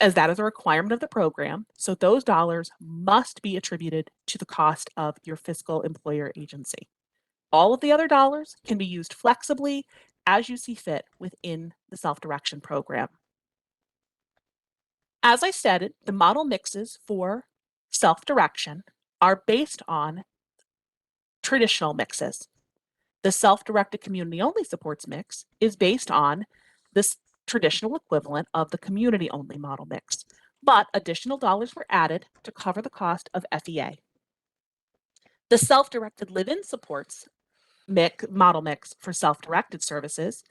as that is a requirement of the program, so those dollars must be attributed to the cost of your fiscal employer agency. All of the other dollars can be used flexibly as you see fit within the self-direction program. As I stated, the model mixes for self-direction are based on traditional mixes. The self-directed community-only supports mix is based on this traditional equivalent of the community-only model mix, but additional dollars were added to cover the cost of FEA. The self-directed live-in supports model mix for self-directed services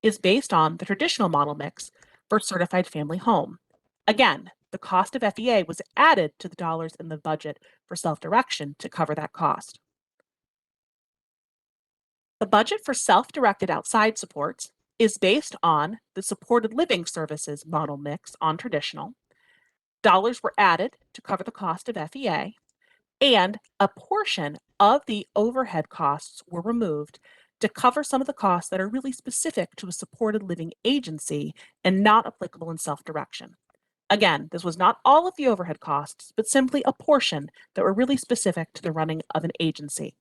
is based on the traditional model mix for certified family home. Again, the cost of FEA was added to the dollars in the budget for self-direction to cover that cost. The budget for self-directed outside supports is based on the supported living services model mix on traditional. Dollars were added to cover the cost of FEA, and a portion of the overhead costs were removed to cover some of the costs that are really specific to a supported living agency and not applicable in self-direction. Again, this was not all of the overhead costs, but simply a portion that were really specific to the running of an agency.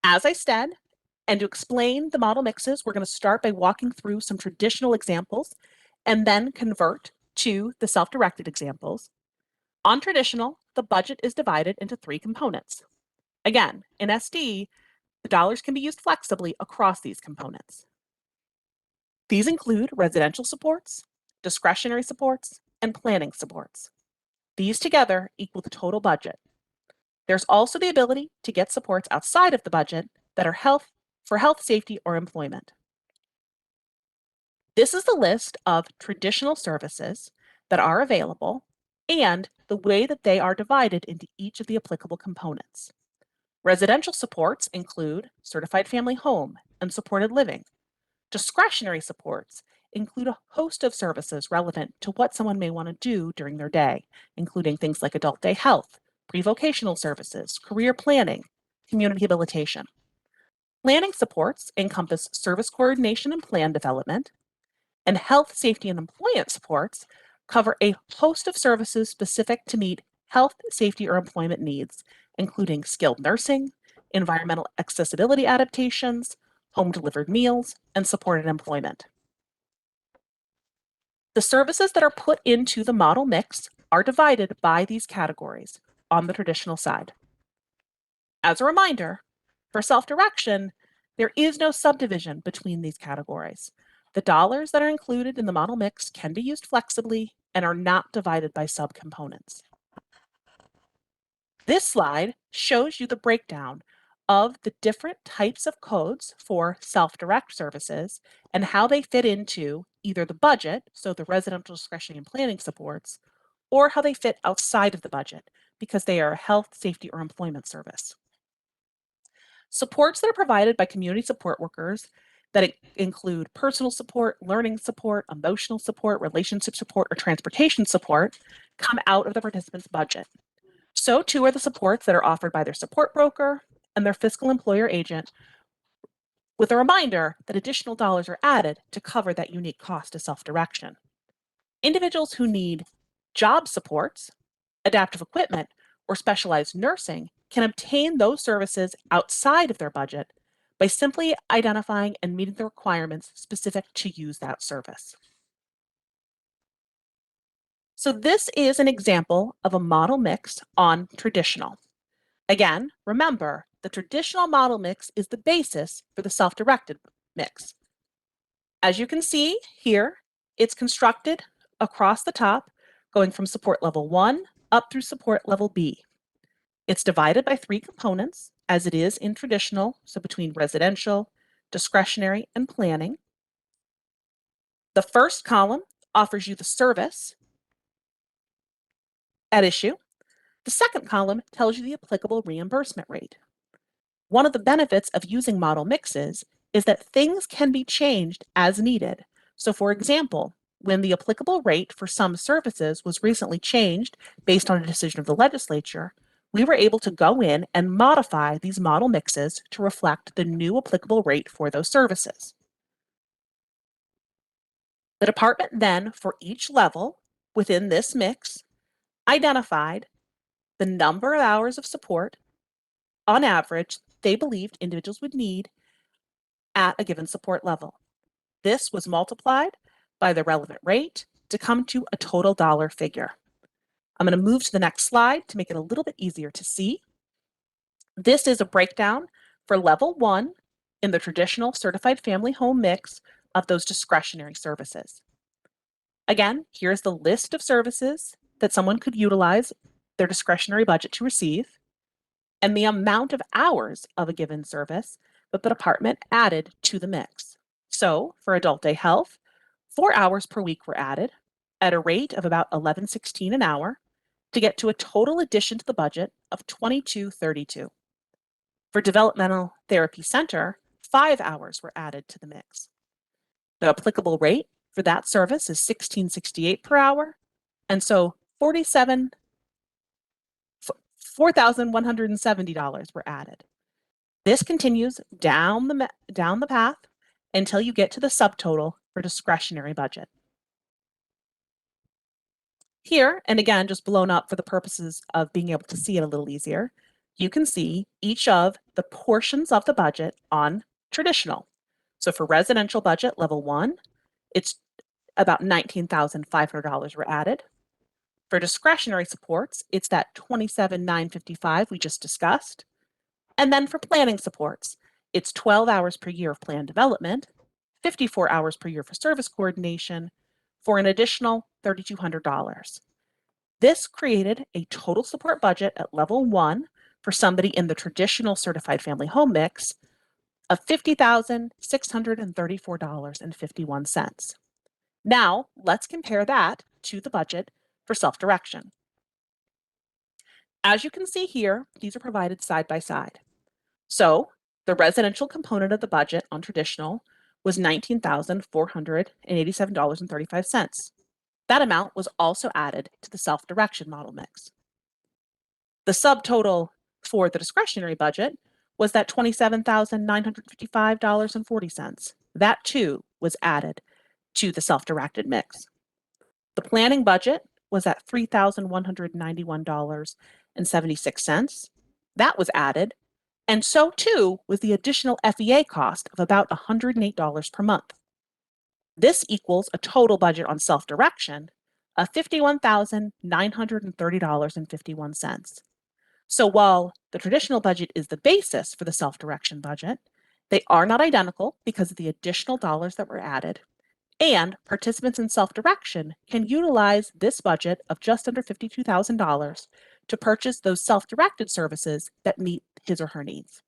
As I said, and to explain the model mixes, we're going to start by walking through some traditional examples and then convert to the self-directed examples. On traditional, the budget is divided into 3 components. Again, in SD, the dollars can be used flexibly across these components. These include residential supports, discretionary supports, and planning supports. These together equal the total budget. There's also the ability to get supports outside of the budget that are for health, safety, or employment. This is the list of traditional services that are available and the way that they are divided into each of the applicable components. Residential supports include certified family home and supported living. Discretionary supports include a host of services relevant to what someone may want to do during their day, including things like adult day health, pre-vocational services, career planning, community habilitation. Planning supports encompass service coordination and plan development, and health, safety, and employment supports cover a host of services specific to meet health, safety, or employment needs, including skilled nursing, environmental accessibility adaptations, home-delivered meals, and supported employment. The services that are put into the model mix are divided by these categories on the traditional side. As a reminder, for self-direction, there is no subdivision between these categories. The dollars that are included in the model mix can be used flexibly and are not divided by subcomponents. This slide shows you the breakdown of the different types of codes for self-direct services and how they fit into either the budget, so the residential discretionary and planning supports, or how they fit outside of the budget because they are a health, safety, or employment service. Supports that are provided by community support workers that include personal support, learning support, emotional support, relationship support, or transportation support come out of the participant's budget. So too are the supports that are offered by their support broker and their fiscal employer agent, with a reminder that additional dollars are added to cover that unique cost of self-direction. Individuals who need job supports, adaptive equipment, or specialized nursing can obtain those services outside of their budget by simply identifying and meeting the requirements specific to use that service. So this is an example of a model mix on traditional. Again, remember, the traditional model mix is the basis for the self-directed mix. As you can see here, it's constructed across the top, going from support level 1 up through support level B. It's divided by 3 components, as it is in traditional, so between residential, discretionary, and planning. The first column offers you the service at issue. The second column tells you the applicable reimbursement rate. One of the benefits of using model mixes is that things can be changed as needed. So for example, when the applicable rate for some services was recently changed based on a decision of the legislature, we were able to go in and modify these model mixes to reflect the new applicable rate for those services. The department then, for each level within this mix, identified the number of hours of support on average they believed individuals would need at a given support level. This was multiplied by the relevant rate to come to a total dollar figure. I'm going to move to the next slide to make it a little bit easier to see. This is a breakdown for level 1 in the traditional certified family home mix of those discretionary services. Again, here's the list of services that someone could utilize their discretionary budget to receive, and the amount of hours of a given service that the department added to the mix. So for adult day health, 4 hours per week were added at a rate of about $11.16 an hour to get to a total addition to the budget of $22.32. For developmental therapy center, 5 hours were added to the mix. The applicable rate for that service is $16.68 per hour, and so $4,170 were added. This continues down the path until you get to the subtotal for discretionary budget. Here, and again, just blown up for the purposes of being able to see it a little easier, you can see each of the portions of the budget on traditional. So for residential budget level 1, it's about $19,500 were added. For discretionary supports, it's that $27,955 we just discussed. And then for planning supports, it's 12 hours per year of plan development, 54 hours per year for service coordination, for an additional $3,200. This created a total support budget at level 1 for somebody in the traditional certified family home mix of $50,634.51. Now, let's compare that to the budget for self-direction. As you can see here, these are provided side by side. So the residential component of the budget on traditional was $19,487.35. That amount was also added to the self-direction model mix. The subtotal for the discretionary budget was that $27,955.40. That too was added to the self-directed mix. The planning budget was at $3,191.76. That was added, and so too was the additional FEA cost of about $108 per month. This equals a total budget on self-direction of $51,930.51. So while the traditional budget is the basis for the self-direction budget, they are not identical because of the additional dollars that were added, and participants in self-direction can utilize this budget of just under $52,000 to purchase those self-directed services that meet his or her needs.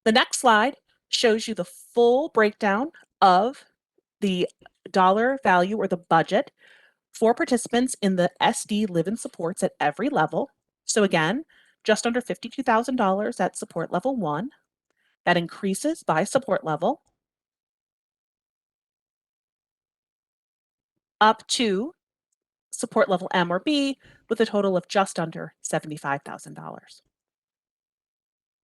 The next slide shows you the full breakdown of the dollar value or the budget for participants in the SD live-in supports at every level. So again, just under $52,000 at support level 1. That increases by support level up to support level M or B with a total of just under $75,000.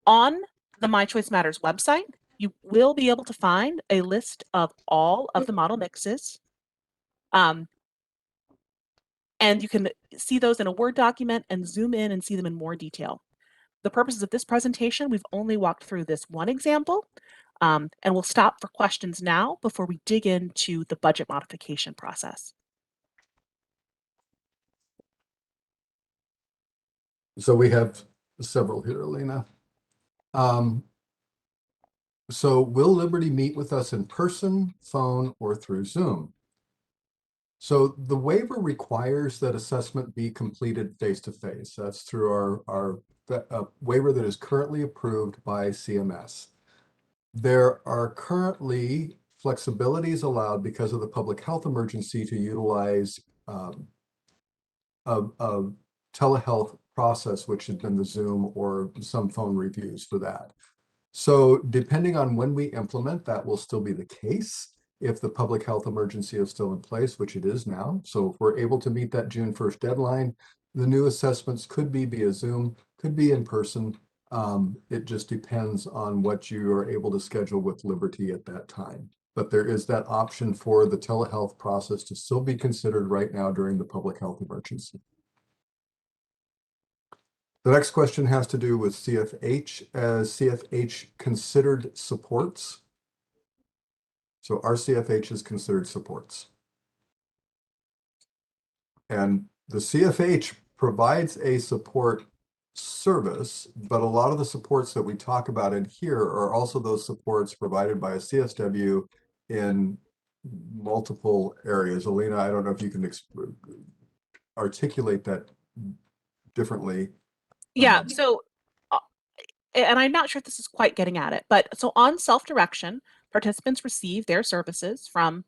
On the My Choice Matters website, you will be able to find a list of all of the model mixes. And you can see those in a Word document and zoom in and see them in more detail. The purposes of this presentation, we've only walked through this one example, and we'll stop for questions now before we dig into the budget modification process. So we have several here, Alina. So will Liberty meet with us in person, phone, or through Zoom? So the waiver requires that assessment be completed face-to-face. That's through our waiver that is currently approved by CMS. There are currently flexibilities allowed because of the public health emergency to utilize a telehealth process, which has been the Zoom or some phone reviews for that. So depending on when we implement, that will still be the case if the public health emergency is still in place, which it is now. So if we're able to meet that June 1st deadline, the new assessments could be via Zoom, could be in person. It just depends on what you are able to schedule with Liberty at that time. But there is that option for the telehealth process to still be considered right now during the public health emergency. The next question has to do with CFH as CFH considered supports. So our CFH is considered supports. And the CFH provides a support service, but a lot of the supports that we talk about in here are also those supports provided by a CSW in multiple areas. Alina, I don't know if you can articulate that differently. Yeah, so, and I'm not sure if this is quite getting at it, but so on self-direction, participants receive their services from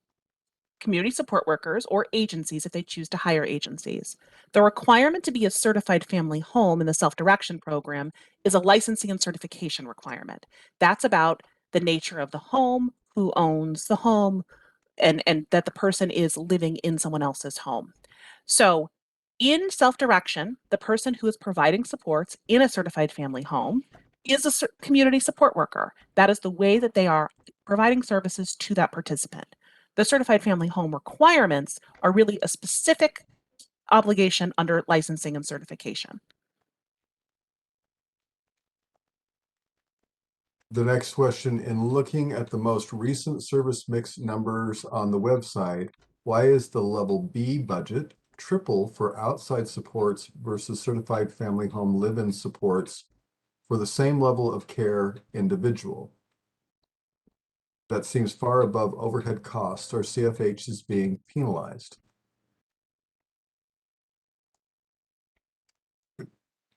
community support workers or agencies if they choose to hire agencies. The requirement to be a certified family home in the self-direction program is a licensing and certification requirement. That's about the nature of the home, who owns the home, and that the person is living in someone else's home. So in self-direction, the person who is providing supports in a certified family home is a community support worker. That is the way that they are providing services to that participant. The certified family home requirements are really a specific obligation under licensing and certification. The next question, in looking at the most recent service mix numbers on the website, why is the level B budget triple for outside supports versus certified family home live-in supports for the same level of care individual? That seems far above overhead costs. Our CFH is being penalized.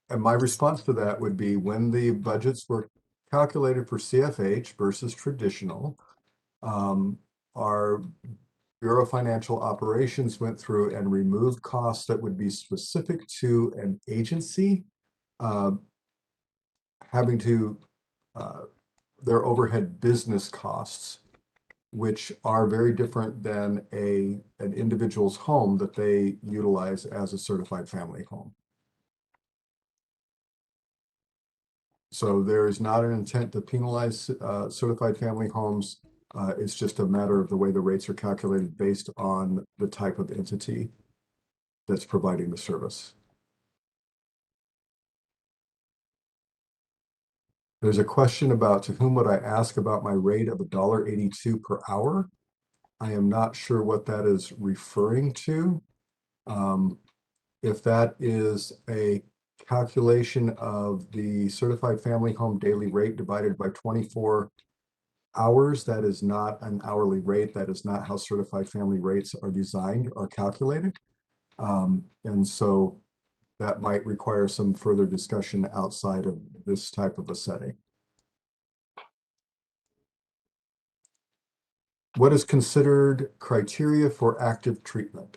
And my response to that would be, when the budgets were calculated for CFH versus traditional, our Bureau of Financial Operations went through and removed costs that would be specific to an agency having to their overhead business costs, which are very different than an individual's home that they utilize as a certified family home. So there is not an intent to penalize certified family homes. It's just a matter of the way the rates are calculated based on the type of entity that's providing the service. There's a question about, to whom would I ask about my rate of $1.82 per hour? I am not sure what that is referring to. If that is a calculation of the certified family home daily rate divided by 24 hours, that is not an hourly rate. That is not how certified family rates are designed or calculated. And so that might require some further discussion outside of this type of a setting. What is considered criteria for active treatment?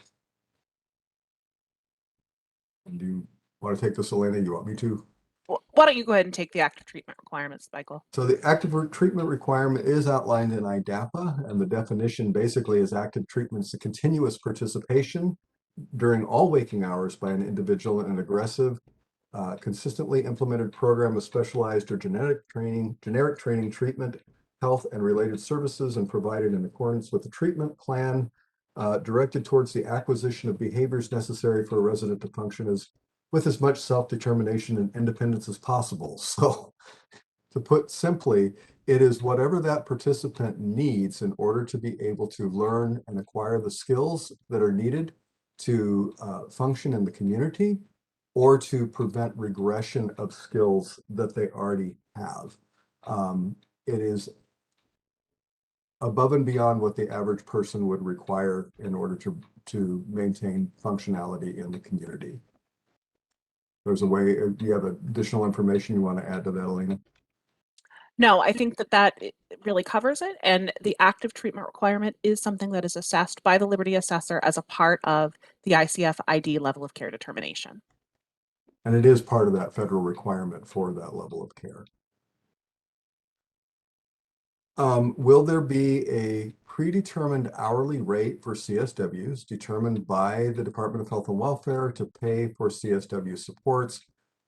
Do you want to take this, Elena? You want me to? Why don't you go ahead and take the active treatment requirements, Michael? So the active treatment requirement is outlined in IDAPA, and the definition basically is active treatment is a continuous participation during all waking hours by an individual in an aggressive, consistently implemented program of specialized or generic training, treatment, health, and related services, and provided in accordance with the treatment plan directed towards the acquisition of behaviors necessary for a resident to function with as much self-determination and independence as possible. So to put simply, it is whatever that participant needs in order to be able to learn and acquire the skills that are needed to function in the community, or to prevent regression of skills that they already have. It is above and beyond what the average person would require in order to maintain functionality in the community. There's a way, do you have additional information you want to add to that, Elena? No, I think that really covers it. And the active treatment requirement is something that is assessed by the Liberty Assessor as a part of the ICF ID level of care determination. And it is part of that federal requirement for that level of care. Will there be a predetermined hourly rate for CSWs determined by the Department of Health and Welfare to pay for CSW supports?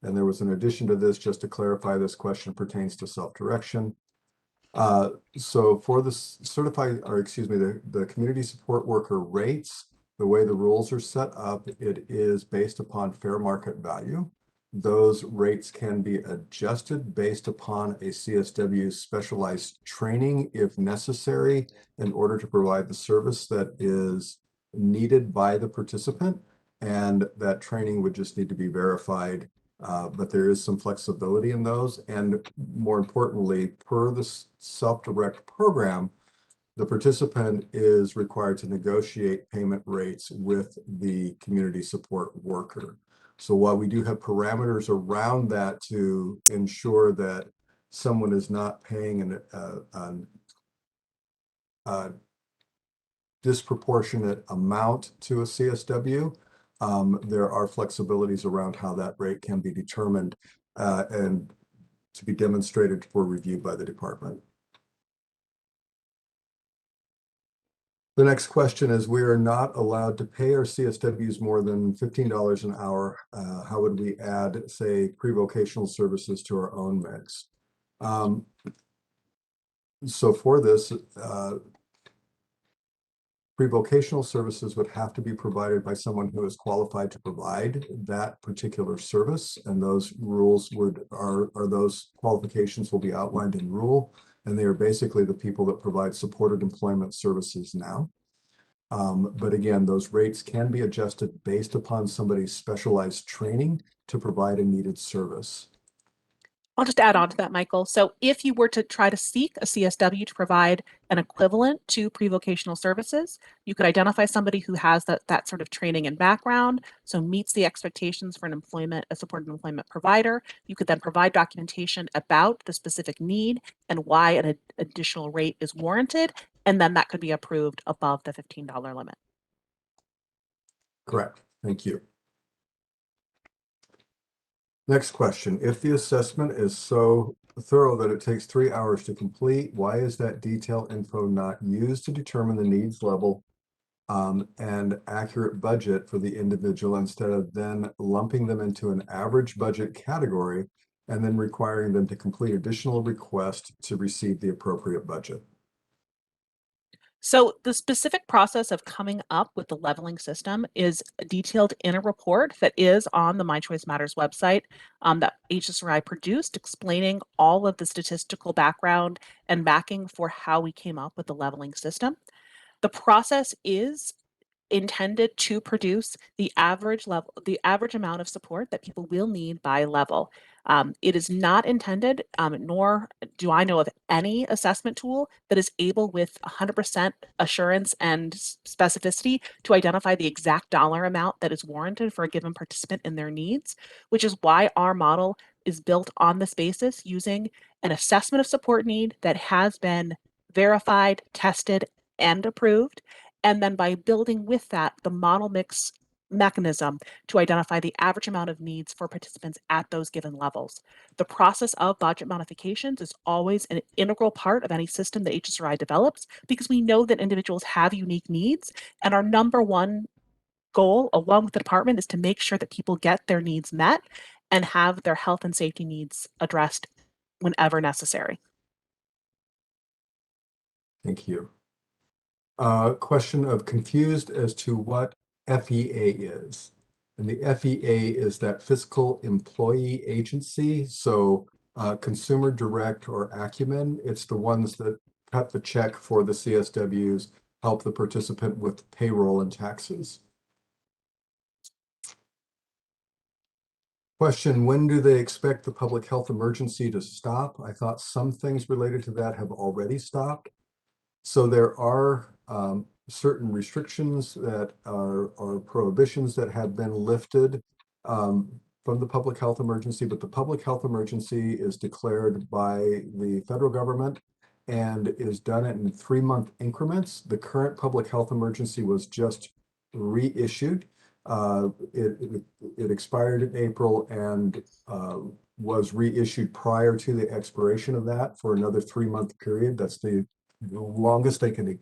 And there was an addition to this, just to clarify, this question pertains to self-direction. So for the certified, or excuse me, the community support worker rates, the way the rules are set up, it is based upon fair market value. Those rates can be adjusted based upon a CSW specialized training if necessary in order to provide the service that is needed by the participant. And that training would just need to be verified. But there is some flexibility in those. And more importantly, per the self-direct program, the participant is required to negotiate payment rates with the community support worker. So while we do have parameters around that to ensure that someone is not paying a disproportionate amount to a CSW, there are flexibilities around how that rate can be determined and to be demonstrated for review by the department. The next question is, we are not allowed to pay our CSWs more than $15 an hour. How would we add, say, pre-vocational services to our own mix? So for this, pre-vocational services would have to be provided by someone who is qualified to provide that particular service. And those rules are those qualifications will be outlined in rule. And they are basically the people that provide supported employment services now. But again, those rates can be adjusted based upon somebody's specialized training to provide a needed service. I'll just add on to that, Michael. So if you were to try to seek a CSW to provide an equivalent to pre-vocational services, you could identify somebody who has that sort of training and background, so meets the expectations for a supported employment provider. You could then provide documentation about the specific need and why an additional rate is warranted, and then that could be approved above the $15 limit. Correct. Thank you. Next question. If the assessment is so thorough that it takes 3 hours to complete, why is that detailed info not used to determine the needs level and accurate budget for the individual, instead of then lumping them into an average budget category and then requiring them to complete additional requests to receive the appropriate budget? So the specific process of coming up with the leveling system is detailed in a report that is on the My Choice Matters website that HSRI produced, explaining all of the statistical background and backing for how we came up with the leveling system. The process is intended to produce the average amount of support that people will need by level. It is not intended, nor do I know of any assessment tool that is able with 100% assurance and specificity to identify the exact dollar amount that is warranted for a given participant in their needs, which is why our model is built on this basis, using an assessment of support need that has been verified, tested, and approved. And then by building with that, the model mix mechanism to identify the average amount of needs for participants at those given levels. The process of budget modifications is always an integral part of any system that HSRI develops, because we know that individuals have unique needs, and our number one goal, along with the department, is to make sure that people get their needs met and have their health and safety needs addressed whenever Thank you. Question of confused as to what FEA is. And the FEA is that Fiscal Employee Agency. So Consumer Direct or Acumen, it's the ones that cut the check for the CSWs, help the participant with payroll and taxes. Question, when do they expect the public health emergency to stop? I thought some things related to that have already stopped. So there are certain restrictions that are prohibitions that have been lifted from the public health emergency, but the public health emergency is declared by the federal government and is done in 3-month increments. The current public health emergency was just reissued. It expired in April and was reissued prior to the expiration of that for another 3-month period. That's the longest they can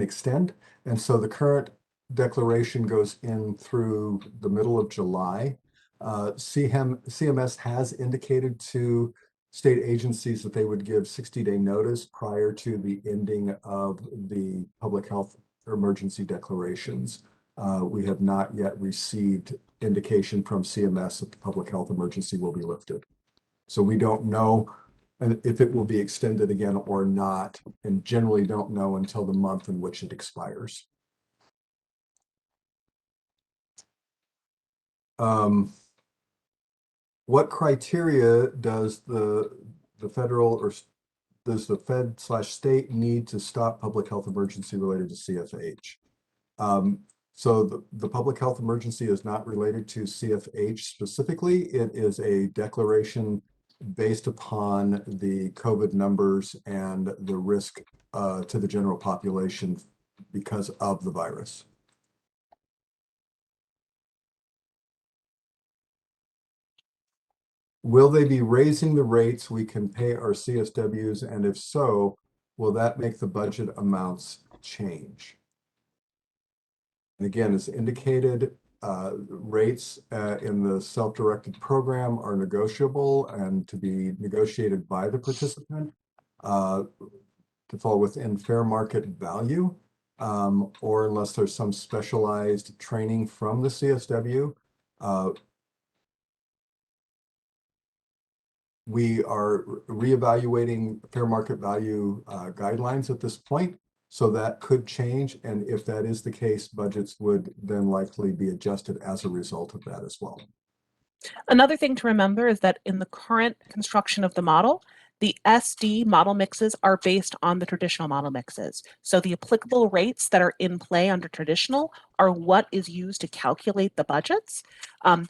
extend. And so the current declaration goes in through the middle of July. CMS has indicated to state agencies that they would give 60-day notice prior to the ending of the public health emergency declarations. We have not yet received indication from CMS that the public health emergency will be lifted. So we don't know if it will be extended again or not, and generally don't know until the month in which it expires. What criteria does the federal or does the Fed/state need to stop public health emergency related to CFH? So the public health emergency is not related to CFH specifically. It is a declaration based upon the COVID numbers and the risk to the general population because of the virus. Will they be raising the rates we can pay our CSWs? And if so, will that make the budget amounts change? And again, as indicated, rates in the self-directed program are negotiable and to be negotiated by the participant to fall within fair market value, or unless there's some specialized training from the CSW. We are reevaluating fair market value guidelines at this point, so that could change. And if that is the case, budgets would then likely be adjusted as a result of that as well. Another thing to remember is that in the current construction of the model, the SD model mixes are based on the traditional model mixes. So the applicable rates that are in play under traditional are what is used to calculate the budgets.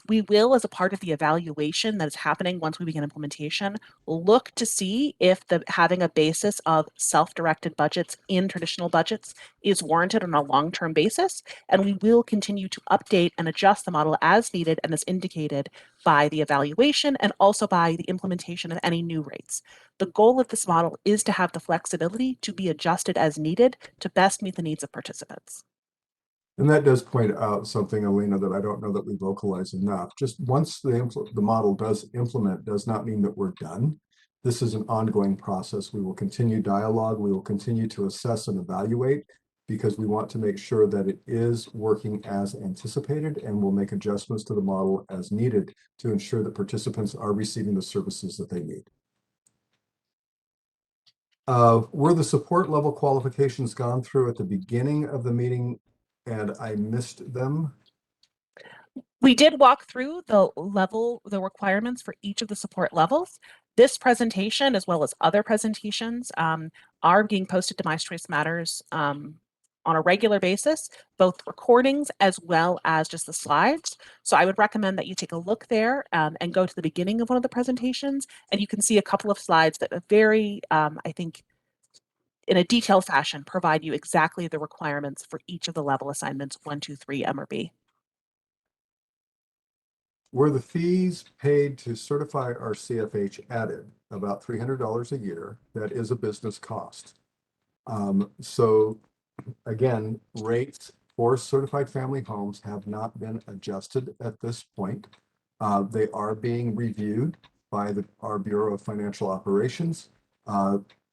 We will, as a part of the evaluation that is happening once we begin implementation, look to see if having a basis of self-directed budgets in traditional budgets is warranted on a long-term basis. And we will continue to update and adjust the model as needed and as indicated by the evaluation and also by the implementation of any new rates. The goal of this model is to have the flexibility to be adjusted as needed to best meet the needs of participants. And that does point out something, Alina, that I don't know that we vocalize enough. Just once the model does implement does not mean that we're done. This is an ongoing process. We will continue dialogue. We will continue to assess and evaluate because we want to make sure that it is working as anticipated, and we'll make adjustments to the model as needed to ensure that participants are receiving the services that they need. Were the support level qualifications gone through at the beginning of the meeting and I missed them? We did walk through the requirements for each of the support levels. This presentation, as well as other presentations, are being posted to My Choice Matters on a regular basis, both recordings as well as just the slides. So I would recommend that you take a look there and go to the beginning of one of the presentations, and you can see a couple of slides that are very, I think, in a detailed fashion, provide you exactly the requirements for each of the level assignments 1, 2, 3, M or B. Were the fees paid to certify our CFH added? About $300 a year. That is a business cost. So again, rates for certified family homes have not been adjusted at this point. They are being reviewed by our Bureau of Financial Operations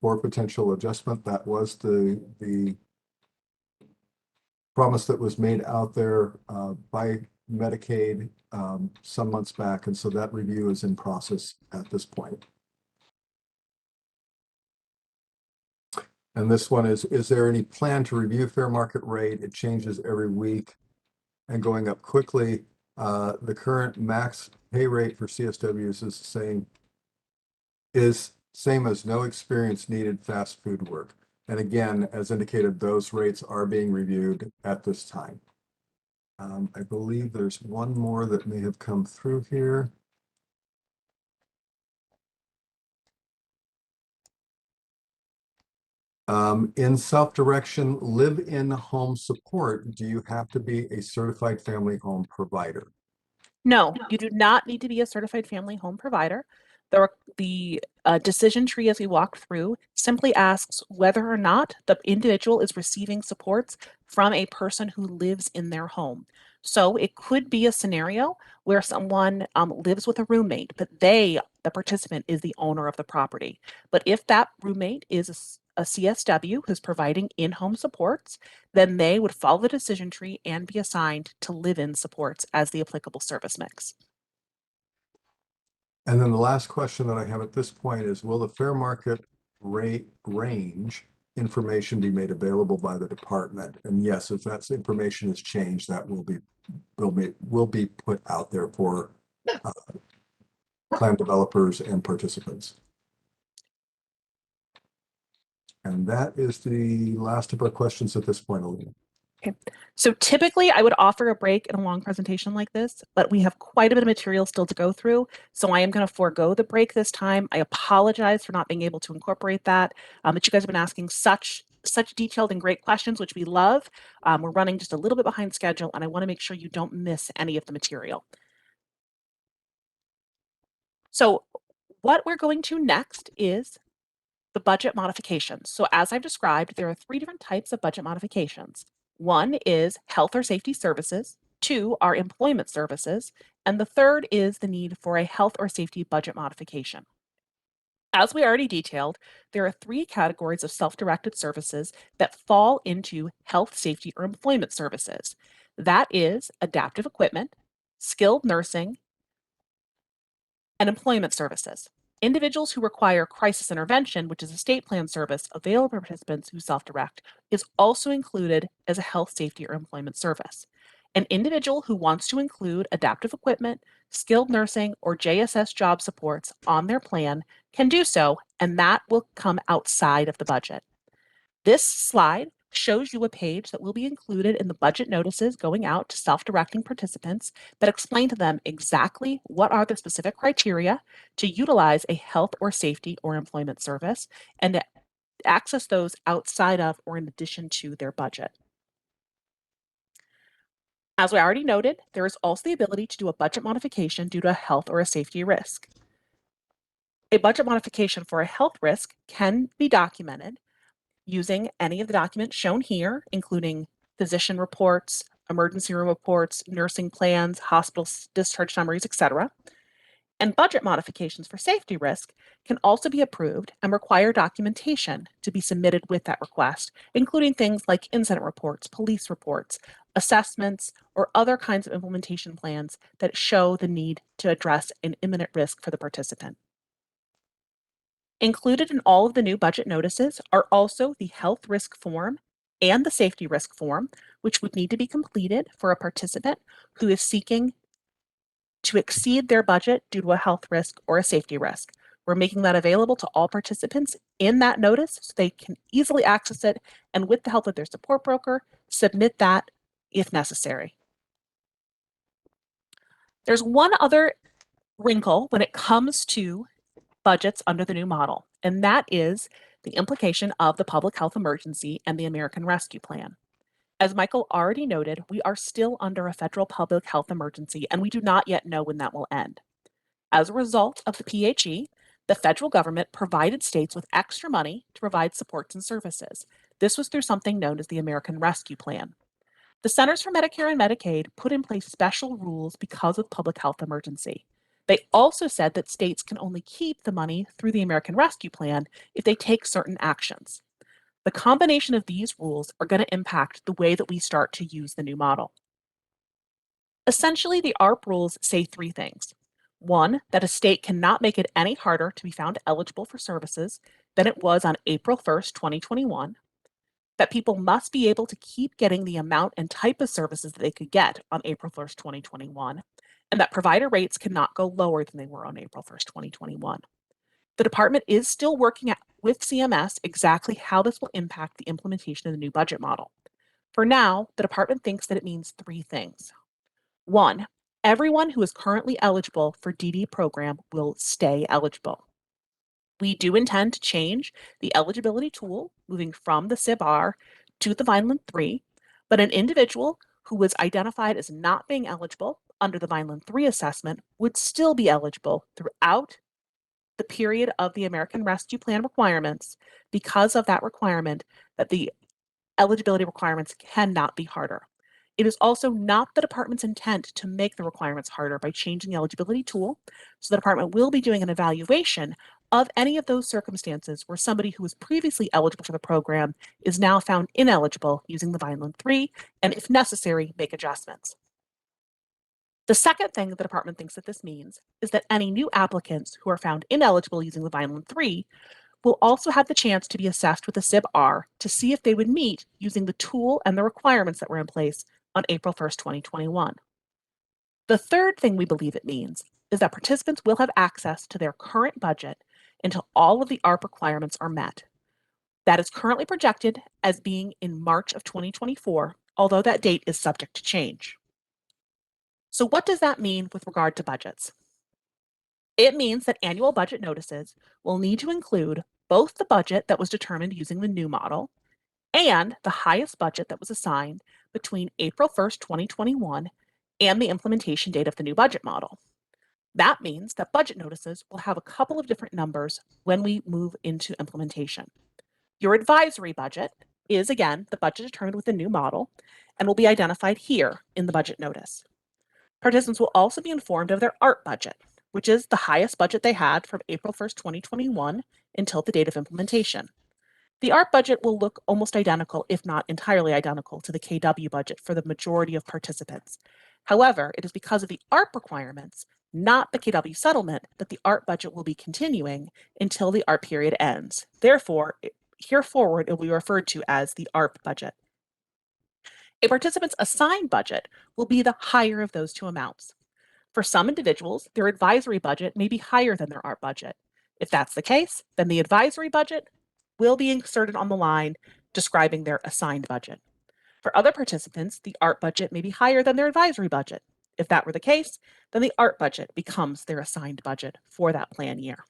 for potential adjustment. That was the promise that was made out there by Medicaid some months back, and so that review is in process at this point. And this one is there any plan to review fair market rate? It changes every week and going up quickly. The current max pay rate for CSWs is same as no experience needed fast food work. And again, as indicated, those rates are being reviewed at this time. I believe there's one more that may have come through here. In self-direction, live-in home support, do you have to be a certified family home provider? No, you do not need to be a certified family home provider. The decision tree, as we walk through, simply asks whether or not the individual is receiving supports from a person who lives in their home. So it could be a scenario where someone lives with a roommate, but the participant, is the owner of the property. But if that roommate is a CSW who's providing in-home supports, then they would follow the decision tree and be assigned to live-in supports as the applicable service mix. And then the last question that I have at this point is, will the fair market rate range information be made available by the department? And yes, if that information is changed, that will be put out there for plan developers and participants. And that is the last of our questions at this point, Alina. Okay. So typically I would offer a break in a long presentation like this, but we have quite a bit of material still to go through. So I am going to forego the break this time. I apologize for not being able to incorporate that. But you guys have been asking such detailed and great questions, which we love. We're running just a little bit behind schedule, and I want to make sure you don't miss any of the material. So what we're going to next is the budget modifications. So as I've described, there are 3 different types of budget modifications. One is health or safety services, 2 are employment services, and the third is the need for a health or safety budget modification. As we already detailed, there are 3 categories of self-directed services that fall into health, safety, or employment services. That is adaptive equipment, skilled nursing, and employment services. Individuals who require crisis intervention, which is a state plan service available for participants who self-direct, is also included as a health, safety, or employment service. An individual who wants to include adaptive equipment, skilled nursing, or JSS job supports on their plan can do so, and that will come outside of the budget. This slide shows you a page that will be included in the budget notices going out to self-directing participants that explain to them exactly what are the specific criteria to utilize a health or safety or employment service and to access those outside of or in addition to their budget. As we already noted, there is also the ability to do a budget modification due to a health or a safety risk. A budget modification for a health risk can be documented using any of the documents shown here, including physician reports, emergency room reports, nursing plans, hospital discharge summaries, etc. And budget modifications for safety risk can also be approved and require documentation to be submitted with that request, including things like incident reports, police reports, assessments, or other kinds of implementation plans that show the need to address an imminent risk for the participant. Included in all of the new budget notices are also the health risk form and the safety risk form, which would need to be completed for a participant who is seeking to exceed their budget due to a health risk or a safety risk. We're making that available to all participants in that notice so they can easily access it and, with the help of their support broker, submit that if necessary. There's one other wrinkle when it comes to budgets under the new model, and that is the implication of the public health emergency and the American Rescue Plan. As Michael already noted, we are still under a federal public health emergency, and we do not yet know when that will end. As a result of the PHE, the federal government provided states with extra money to provide supports and services. This was through something known as the American Rescue Plan. The Centers for Medicare and Medicaid put in place special rules because of public health emergency. They also said that states can only keep the money through the American Rescue Plan if they take certain actions. The combination of these rules are going to impact the way that we start to use the new model. Essentially, the ARP rules say 3 things. 1, that a state cannot make it any harder to be found eligible for services than it was on April 1st, 2021. That people must be able to keep getting the amount and type of services that they could get on April 1st, 2021, and that provider rates cannot go lower than they were on April 1st, 2021. The department is still working with CMS exactly how this will impact the implementation of the new budget model. For now, the department thinks that it means 3 things. 1, everyone who is currently eligible for DD program will stay eligible. We do intend to change the eligibility tool, moving from the SIB-R to the Vineland 3, but an individual who was identified as not being eligible under the Vineland 3 assessment would still be eligible throughout the period of the American Rescue Plan requirements because of that requirement that the eligibility requirements cannot be harder. It is also not the department's intent to make the requirements harder by changing the eligibility tool, so the department will be doing an evaluation of any of those circumstances where somebody who was previously eligible for the program is now found ineligible using the Vineland 3, and if necessary, make adjustments. The second thing that the department thinks that this means is that any new applicants who are found ineligible using the Vineland 3 will also have the chance to be assessed with the SIB-R to see if they would meet using the tool and the requirements that were in place on April 1st, 2021. The third thing we believe it means is that participants will have access to their current budget until all of the ARP requirements are met. That is currently projected as being in March of 2024, although that date is subject to change. So what does that mean with regard to budgets? It means that annual budget notices will need to include both the budget that was determined using the new model and the highest budget that was assigned between April 1st, 2021 and the implementation date of the new budget model. That means that budget notices will have a couple of different numbers when we move into implementation. Your advisory budget is, again, the budget determined with the new model and will be identified here in the budget notice. Participants will also be informed of their ART budget, which is the highest budget they had from April 1st, 2021 until the date of implementation. The ART budget will look almost identical, if not entirely identical, to the KW budget for the majority of participants. However, it is because of the ART requirements, not the KW settlement, that the ART budget will be continuing until the ART period ends. Therefore, hereforward, it will be referred to as the ARP budget. A participant's assigned budget will be the higher of those two amounts. For some individuals, their advisory budget may be higher than their ARP budget. If that's the case, then the advisory budget will be inserted on the line describing their assigned budget. For other participants, the ART budget may be higher than their advisory budget. If that were the case, then the ART budget becomes their assigned budget for that plan year.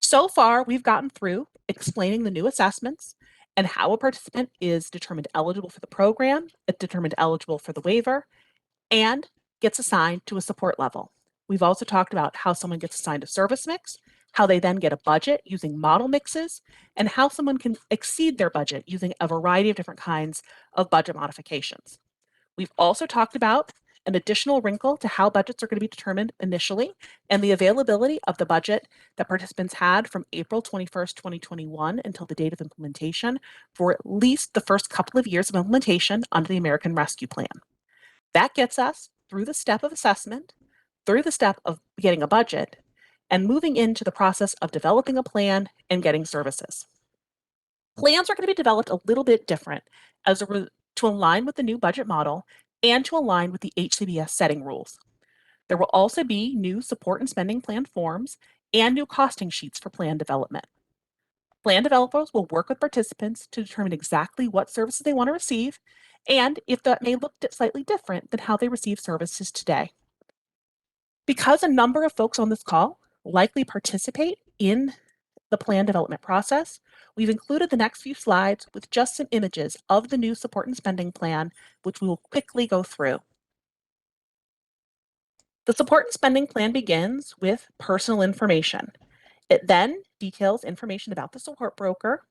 So far, we've gotten through explaining the new assessments and how a participant is determined eligible for the program, determined eligible for the waiver, and gets assigned to a support level. We've also talked about how someone gets assigned a service mix, how they then get a budget using model mixes, and how someone can exceed their budget using a variety of different kinds of budget modifications. We've also talked about an additional wrinkle to how budgets are going to be determined initially and the availability of the budget that participants had from April 21st, 2021 until the date of implementation for at least the first couple of years of implementation under the American Rescue Plan. That gets us through the step of assessment, through the step of getting a budget, and moving into the process of developing a plan and getting services. Plans are going to be developed a little bit different to align with the new budget model and to align with the HCBS setting rules. There will also be new support and spending plan forms and new costing sheets for plan development. Plan developers will work with participants to determine exactly what services they want to receive and if that may look slightly different than how they receive services today. Because a number of folks on this call likely participate in the plan development process, we've included the next few slides with just some images of the new support and spending plan, which we will quickly go through. The support and spending plan begins with personal information. It then details information about the support broker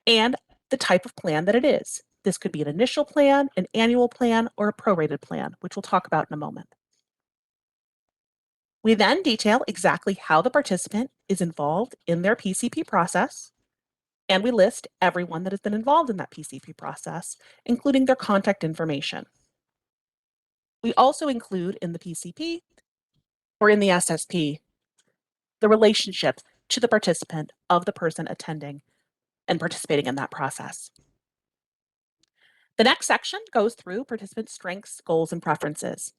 and the type of plan that it is. This could be an initial plan, an annual plan, or a prorated plan, which we'll talk about in a moment. We then detail exactly how the participant is involved in their PCP process, and we list everyone that has been involved in that PCP process, including their contact information. We also include in the PCP or in the SSP the relationship to the participant of the person attending and participating in that process. The next section goes through participant strengths, goals, and preferences,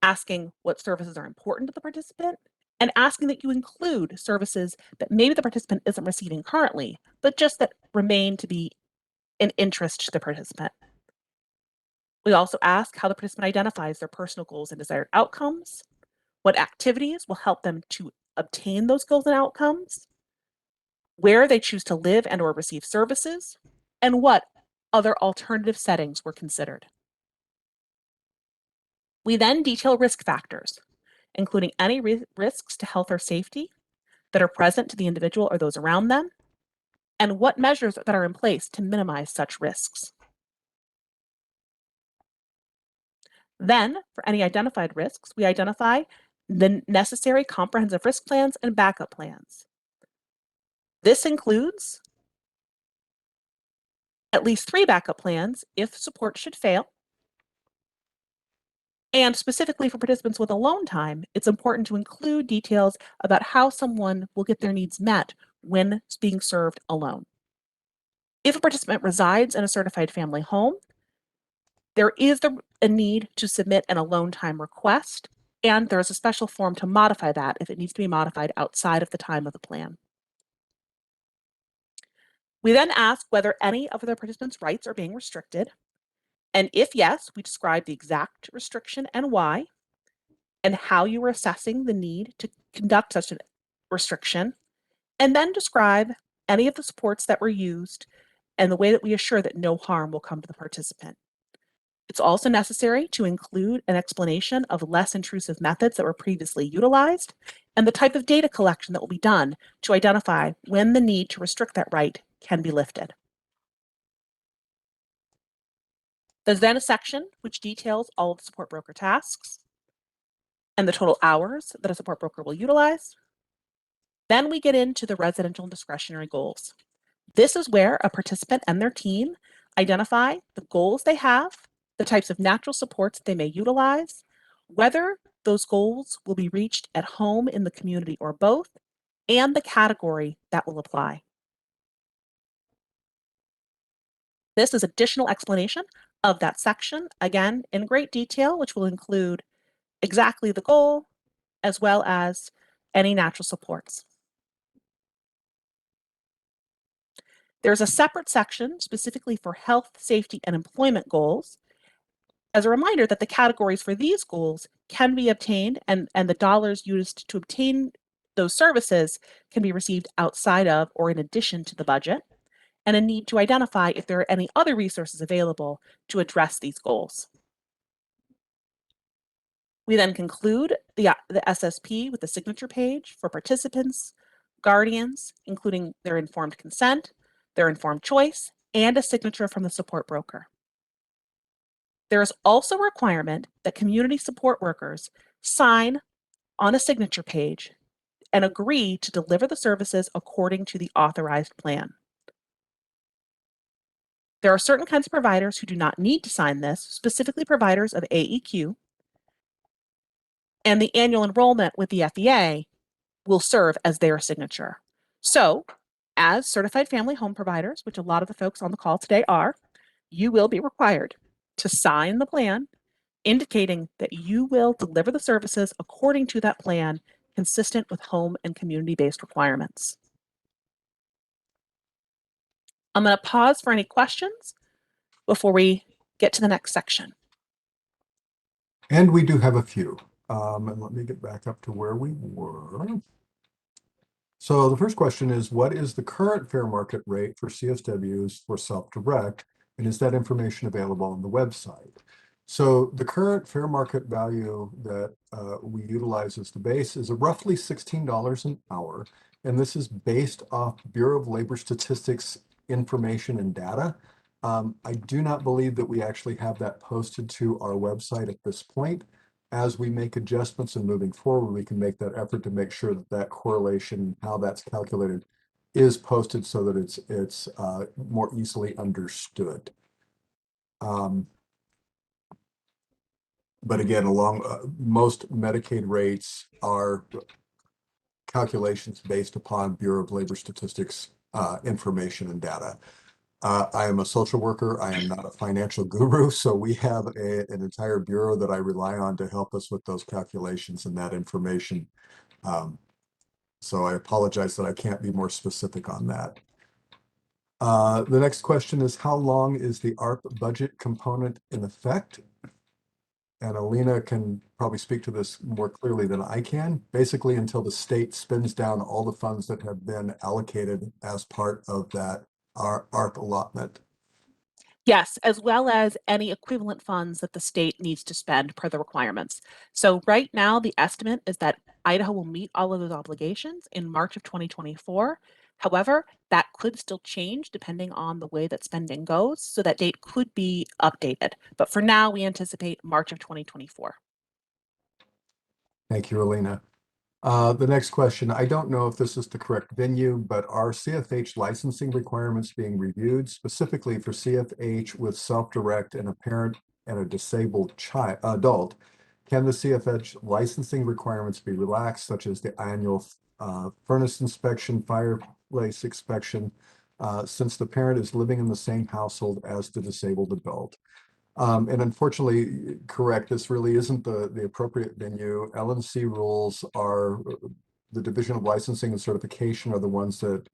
asking what services are important to the participant and asking that you include services that maybe the participant isn't receiving currently, but just that remain to be an interest to the participant. We also ask how the participant identifies their personal goals and desired outcomes, what activities will help them to obtain those goals and outcomes, where they choose to live and or receive services, and what other alternative settings were considered. We then detail risk factors, including any risks to health or safety that are present to the individual or those around them, and what measures that are in place to minimize such risks. Then, for any identified risks, we identify the necessary comprehensive risk plans and backup plans. This includes at least 3 backup plans if support should fail. And specifically for participants with alone time, it's important to include details about how someone will get their needs met when being served alone. If a participant resides in a certified family home, there is a need to submit an alone time request and there's a special form to modify that if it needs to be modified outside of the time of the plan. We then ask whether any of the participants' rights are being restricted, and if yes, we describe the exact restriction and why, and how you are assessing the need to conduct such a restriction, and then describe any of the supports that were used and the way that we assure that no harm will come to the participant. It's also necessary to include an explanation of less intrusive methods that were previously utilized and the type of data collection that will be done to identify when the need to restrict that right can be lifted. There's then a section which details all of the support broker tasks and the total hours that a support broker will utilize. Then we get into the residential and discretionary goals. This is where a participant and their team identify the goals they have, the types of natural supports they may utilize, whether those goals will be reached at home, in the community, or both, and the category that will apply. This is additional explanation of that section, again, in great detail, which will include exactly the goal, as well as any natural supports. There's a separate section specifically for health, safety, and employment goals. As a reminder that the categories for these goals can be obtained and the dollars used to obtain those services can be received outside of or in addition to the budget, and a need to identify if there are any other resources available to address these goals. We then conclude the SSP with a signature page for participants, guardians, including their informed consent, their informed choice, and a signature from the support broker. There is also a requirement that community support workers sign on a signature page and agree to deliver the services according to the authorized plan. There are certain kinds of providers who do not need to sign this, specifically providers of AEQ, and the annual enrollment with the FEA will serve as their signature. So, as certified family home providers, which a lot of the folks on the call today are, you will be required to sign the plan indicating that you will deliver the services according to that plan, consistent with home and community-based requirements. I'm going to pause for any questions before we get to the next section. And we do have a few. And let me get back up to where we were. So the first question is, what is the current fair market rate for CSWs for self-direct? And is that information available on the website? So the current fair market value that we utilize as the base is roughly $16 an hour. And this is based off Bureau of Labor Statistics information and data. I do not believe that we actually have that posted to our website at this point. As we make adjustments and moving forward, we can make that effort to make sure that that correlation, how that's calculated, is posted so that it's more easily understood. But again, most Medicaid rates are calculations based upon Bureau of Labor Statistics information and data. I am a social worker. I am not a financial guru, so we have an entire bureau that I rely on to help us with those calculations and that information. So I apologize that I can't be more specific on that. The next question is, how long is the ARP budget component in effect? And Alina can probably speak to this more clearly than I can. Basically, until the state spends down all the funds that have been allocated as part of that ARP allotment. Yes, as well as any equivalent funds that the state needs to spend per the requirements. So right now, the estimate is that Idaho will meet all of those obligations in March of 2024. However, that could still change depending on the way that spending goes, so that date could be updated. But for now, we anticipate March of 2024. Thank you, Alina. The next question, I don't know if this is the correct venue, but are CFH licensing requirements being reviewed specifically for CFH with self-direct and a parent and a disabled adult? Can the CFH licensing requirements be relaxed, such as the annual furnace inspection, fireplace inspection, since the parent is living in the same household as the disabled adult? And unfortunately, correct, this really isn't the appropriate venue. LNC rules are, the Division of Licensing and Certification are the ones that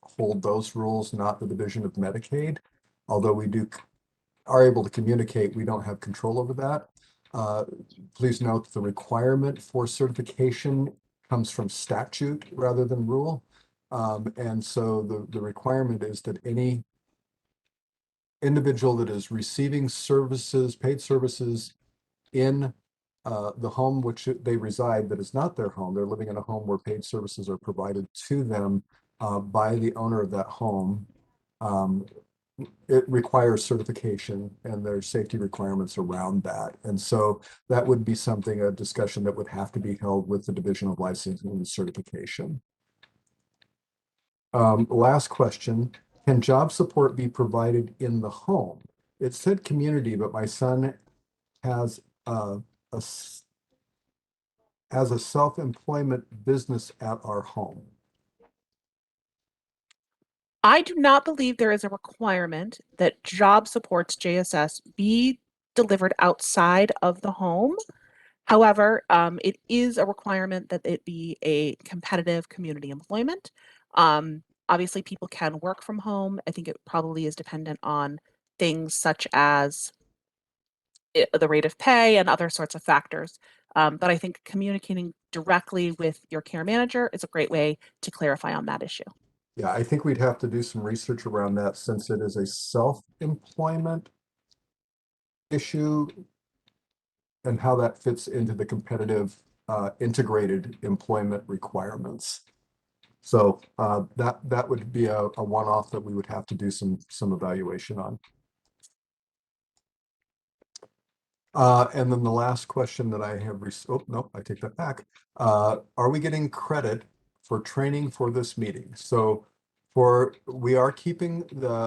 hold those rules, not the Division of Medicaid. Although we are able to communicate, we don't have control over that. Please note the requirement for certification comes from statute rather than rule. And so the requirement is that any individual that is receiving services, paid services in the home which they reside that is not their home, they're living in a home where paid services are provided to them by the owner of that home. It requires certification and there's safety requirements around that. And so that would be something, a discussion that would have to be held with the Division of Licensing and Certification. Last question, can job support be provided in the home? It said community, but my son has a self-employment business at our home. I do not believe there is a requirement that job supports JSS be delivered outside of the home. However, it is a requirement that it be a competitive community employment. Obviously, people can work from home. I think it probably is dependent on things such as the rate of pay and other sorts of factors. But I think communicating directly with your care manager is a great way to clarify on that issue. Yeah, I think we'd have to do some research around that since it is a self-employment issue and how that fits into the competitive integrated employment requirements. So that would be a one-off that we would have to do some evaluation on. And then the last question that I have, oh, no, I take that back. Are we getting credit for training for this meeting? So we are keeping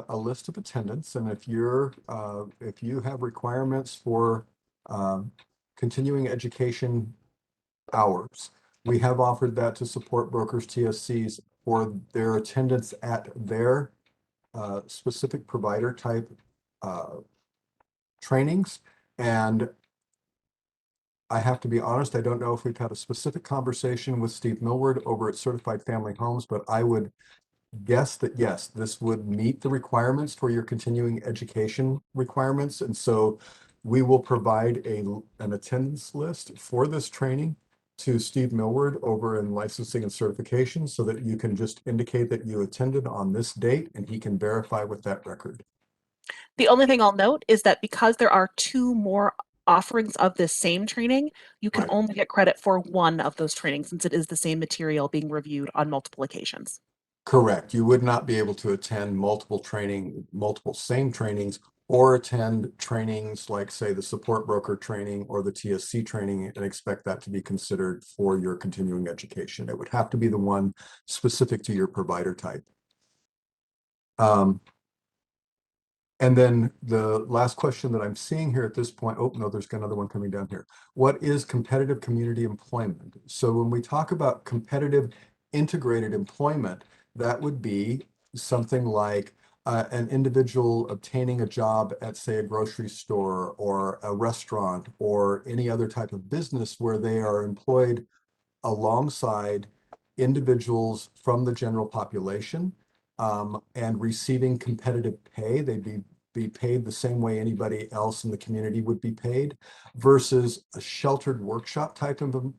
a list of attendance, and if you have requirements for continuing education hours, we have offered that to support brokers, TSCs for their attendance at their specific provider type trainings. And I have to be honest, I don't know if we've had a specific conversation with Steve Millward over at Certified Family Homes, but I would guess that yes, this would meet the requirements for your continuing education requirements. And so we will provide an attendance list for this training to Steve Millward over in licensing and certification so that you can just indicate that you attended on this date and he can verify with that record. The only thing I'll note is that because there are 2 more offerings of this same training, you can Right. only get credit for one of those trainings since it is the same material being reviewed on multiple occasions. Correct. You would not be able to attend multiple same trainings or attend trainings like, say, the support broker training or the TSC training and expect that to be considered for your continuing education. It would have to be the one specific to your provider type. And then the last question that I'm seeing here at this point, oh no, there's another one coming down here. What is competitive community employment? So when we talk about competitive integrated employment, that would be something like an individual obtaining a job at, say, a grocery store or a restaurant or any other type of business where they are employed alongside individuals from the general population and receiving competitive pay. They'd be paid the same way anybody else in the community would be paid, versus a sheltered workshop type of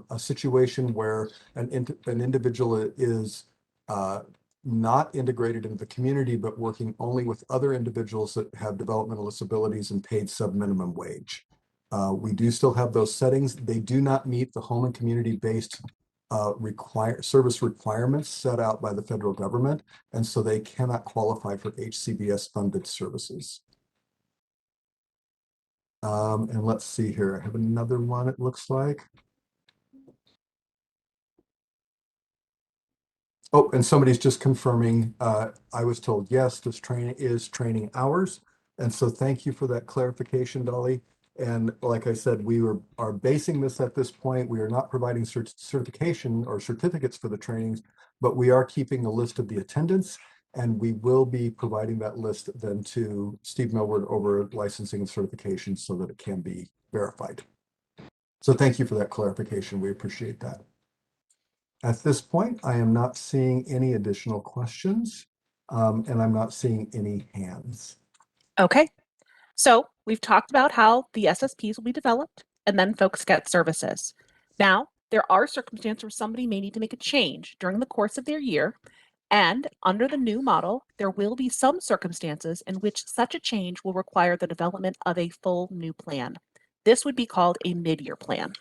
a situation where an individual is not integrated into the community, but working only with other individuals that have developmental disabilities and paid sub-minimum wage. We do still have those settings. They do not meet the home and community-based service requirements set out by the federal government, and so they cannot qualify for HCBS funded services. And let's see here. I have another one, it looks like. Oh, and somebody's just confirming. I was told, yes, this training is training hours. And so thank you for that clarification, Dolly. And like I said, we are basing this at this point. We are not providing certification or certificates for the trainings, but we are keeping a list of the attendance. And we will be providing that list then to Steve Millward over at licensing and certification so that it can be verified. So thank you for that clarification. We appreciate that. At this point, I am not seeing any additional questions, and I'm not seeing any hands. Okay. So we've talked about how the SSPs will be developed and then folks get services. Now, there are circumstances where somebody may need to make a change during the course of their year. And under the new model, there will be some circumstances in which such a change will require the development of a full new plan. This would be called a mid-year plan.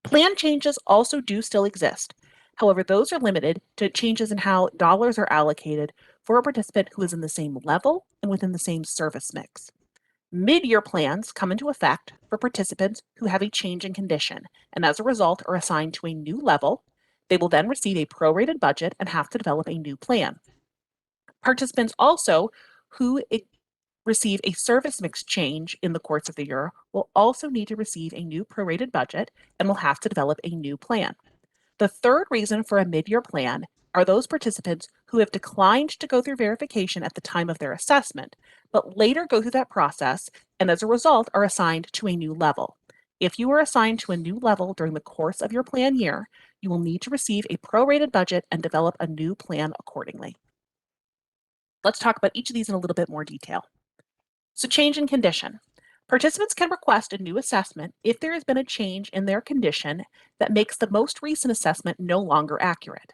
Plan changes also do still exist. However, those are limited to changes in how dollars are allocated for a participant who is in the same level and within the same service mix. Mid-year plans come into effect for participants who have a change in condition and as a result are assigned to a new level. They will then receive a prorated budget and have to develop a new plan. Participants also who receive a service mix change in the course of the year will also need to receive a new prorated budget and will have to develop a new plan. The third reason for a mid-year plan are those participants who have declined to go through verification at the time of their assessment, but later go through that process and as a result are assigned to a new level. If you are assigned to a new level during the course of your plan year, you will need to receive a prorated budget and develop a new plan accordingly. Let's talk about each of these in a little bit more detail. So change in condition. Participants can request a new assessment if there has been a change in their condition that makes the most recent assessment no longer accurate.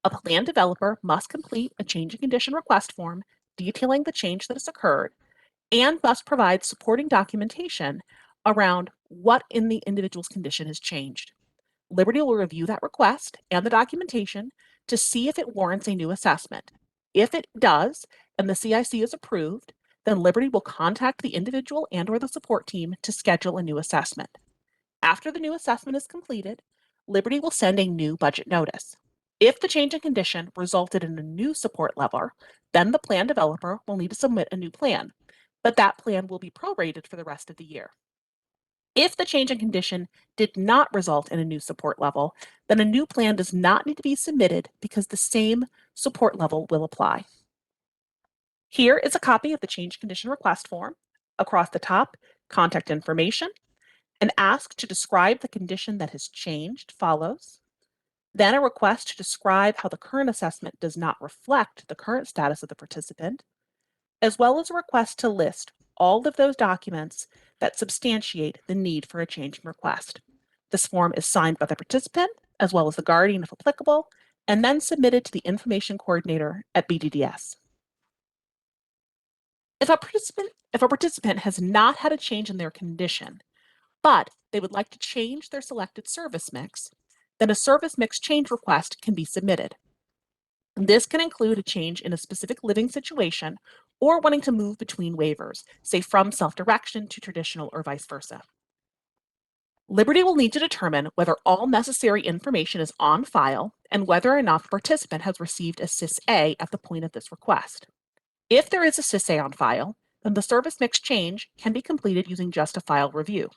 A plan developer must complete a change in condition request form detailing the change that has occurred and must provide supporting documentation around what in the individual's condition has changed. Liberty will review that request and the documentation to see if it warrants a new assessment. If it does, and the CIC is approved, then Liberty will contact the individual and/or the support team to schedule a new assessment. After the new assessment is completed, Liberty will send a new budget notice. If the change in condition resulted in a new support level, then the plan developer will need to submit a new plan, but that plan will be prorated for the rest of the year. If the change in condition did not result in a new support level, then a new plan does not need to be submitted because the same support level will apply. Here is a copy of the change condition request form. Across the top, contact information. An ask to describe the condition that has changed follows. Then a request to describe how the current assessment does not reflect the current status of the participant, as well as a request to list all of those documents that substantiate the need for a change in request. This form is signed by the participant, as well as the guardian if applicable, and then submitted to the information coordinator at BDDS. If a participant has not had a change in their condition, but they would like to change their selected service mix, then a service mix change request can be submitted. This can include a change in a specific living situation or wanting to move between waivers, say from self-direction to traditional or vice versa. Liberty will need to determine whether all necessary information is on file and whether or not the participant has received a SIS-A at the point of this request. If there is a SIS-A on file, then the service mix change can be completed using just a file review.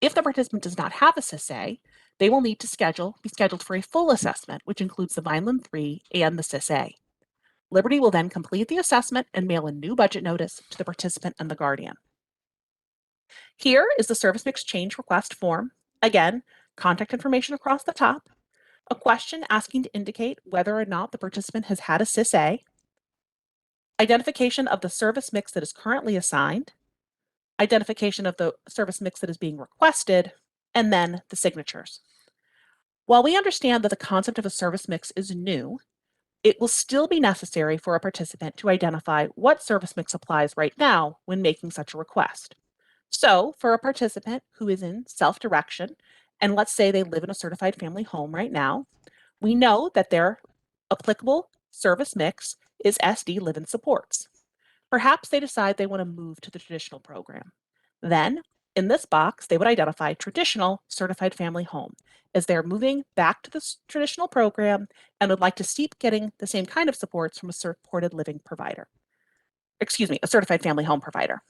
If the participant does not have a SIS-A, they will need to be scheduled for a full assessment, which includes the Vineland 3 and the SIS-A. Liberty will then complete the assessment and mail a new budget notice to the participant and the guardian. Here is the service mix change request form. Again, contact information across the top, a question asking to indicate whether or not the participant has had a SIS-A, identification of the service mix that is currently assigned, identification of the service mix that is being requested, and then the signatures. While we understand that the concept of a service mix is new, it will still be necessary for a participant to identify what service mix applies right now when making such a request. So for a participant who is in self-direction, and let's say they live in a certified family home right now, we know that their applicable service mix is SD Live-In Supports. Perhaps they decide they want to move to the traditional program. Then, in this box, they would identify traditional certified family home as they're moving back to the traditional program and would like to keep getting the same kind of supports from a supported living provider. Excuse me, a certified family home provider.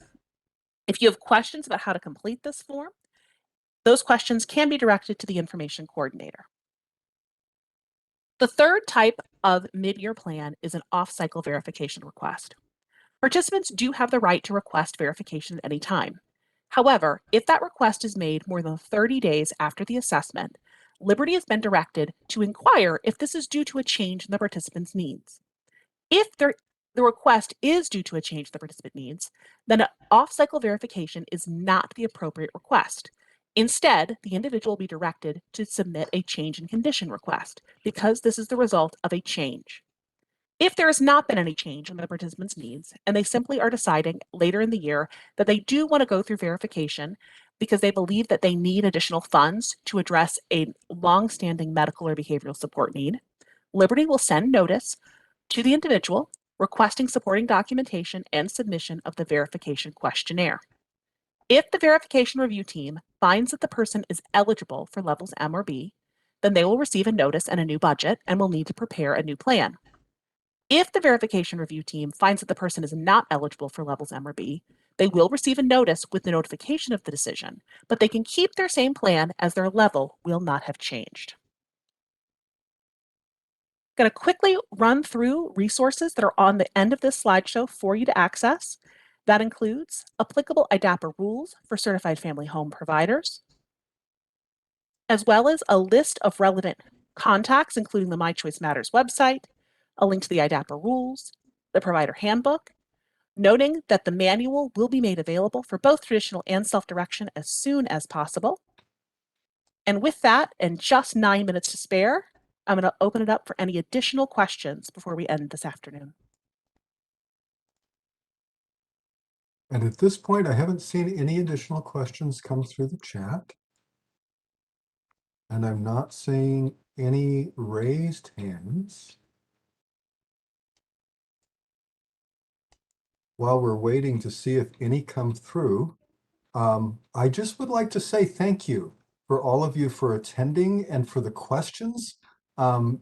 If you have questions about how to complete this form, those questions can be directed to the information coordinator. The third type of mid-year plan is an off-cycle verification request. Participants do have the right to request verification at any time. However, if that request is made more than 30 days after the assessment, Liberty has been directed to inquire if this is due to a change in the participant's needs. If the request is due to a change in the participant needs, then an off-cycle verification is not the appropriate request. Instead, the individual will be directed to submit a change in condition request because this is the result of a change. If there has not been any change in the participant's needs, and they simply are deciding later in the year that they do want to go through verification because they believe that they need additional funds to address a long-standing medical or behavioral support need, Liberty will send notice to the individual requesting supporting documentation and submission of the verification questionnaire. If the verification review team finds that the person is eligible for levels M or B, then they will receive a notice and a new budget and will need to prepare a new plan. If the verification review team finds that the person is not eligible for levels M or B, they will receive a notice with the notification of the decision, but they can keep their same plan as their level will not have changed. I'm going to quickly run through resources that are on the end of this slideshow for you to access. That includes applicable IDAPA rules for certified family home providers, as well as a list of relevant contacts, including the My Choice Matters website, a link to the IDAPA rules, the provider handbook, noting that the manual will be made available for both traditional and self-direction as soon as possible. And with that, and just 9 minutes to spare, I'm going to open it up for any additional questions before we end this afternoon. And at this point, I haven't seen any additional questions come through the chat. And I'm not seeing any raised hands. While we're waiting to see if any come through, I just would like to say thank you for all of you for attending and for the questions.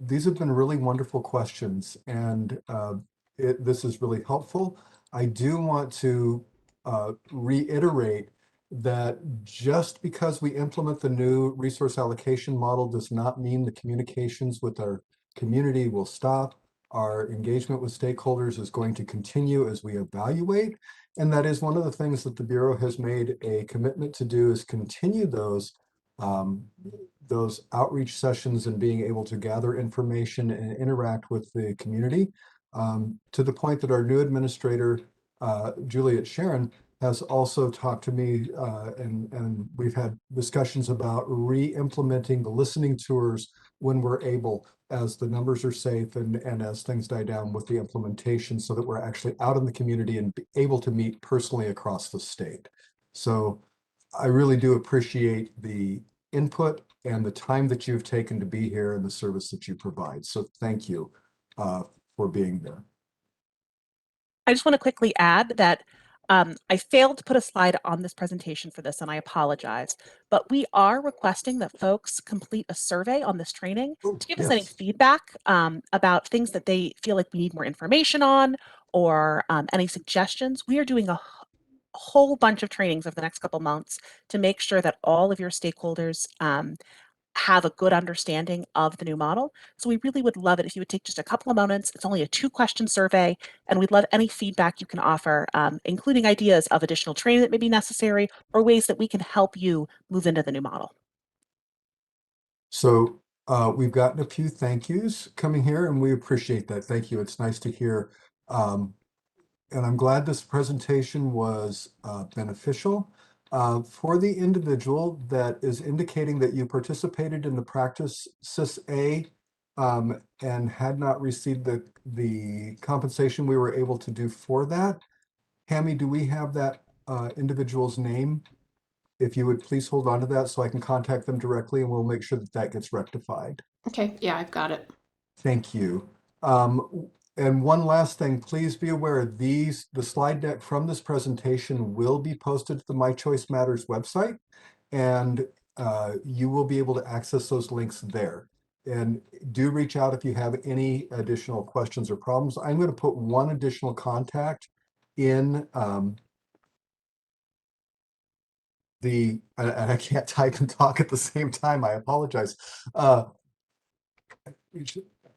These have been really wonderful questions, and this is really helpful. I do want to reiterate that just because we implement the new resource allocation model does not mean the communications with our community will stop. Our engagement with stakeholders is going to continue as we evaluate. And that is one of the things that the Bureau has made a commitment to do, is continue those outreach sessions and being able to gather information and interact with the community, to the point that our new administrator, Juliet Sharon, has also talked to me, and we've had discussions about re-implementing the listening tours when we're able, as the numbers are safe and as things die down with the implementation, so that we're actually out in the community and able to meet personally across the state. So I really do appreciate the input and the time that you've taken to be here and the service that you provide. So thank you for being there. I just want to quickly add that I failed to put a slide on this presentation for this, and I apologize, but we are requesting that folks complete a survey on this training to give us any feedback about things that they feel like we need more information on, or any suggestions. We are doing a whole bunch of trainings over the next couple months to make sure that all of your stakeholders have a good understanding of the new model. So we really would love it if you would take just a couple of moments. It's only a 2-question survey, and we'd love any feedback you can offer, including ideas of additional training that may be necessary or ways that we can help you move into the new model. So we've gotten a few thank yous coming here, and we appreciate that. Thank you. It's nice to hear. And I'm glad this presentation was beneficial. For the individual that is indicating that you participated in the practice SIS-A and had not received the compensation we were able to do for that, Hammy, do we have that individual's name? If you would please hold on to that so I can contact them directly, and we'll make sure that that gets rectified. Okay, yeah, I've got it. Thank you. And one last thing, please be aware, the slide deck from this presentation will be posted to the My Choice Matters website, and you will be able to access those links there. And do reach out if you have any additional questions or problems. I'm going to put one additional contact in and I can't type and talk at the same time. I apologize.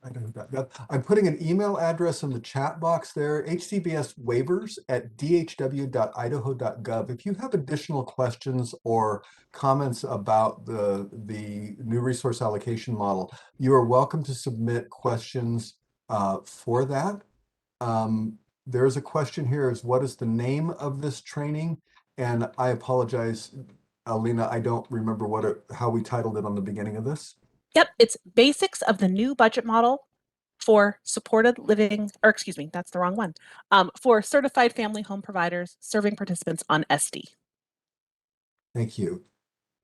I'm putting an email address in the chat box there, hcbswaivers@dhw.idaho.gov. If you have additional questions or comments about the new resource allocation model, you are welcome to submit questions for that. There is a question here is what is the name of this training? And I apologize, Alina, I don't remember how we titled it on the beginning of this. Yep, it's Basics of the New Budget Model for Supported Living, or excuse me, that's the wrong one, for Certified Family Home Providers serving participants on SD. Thank you.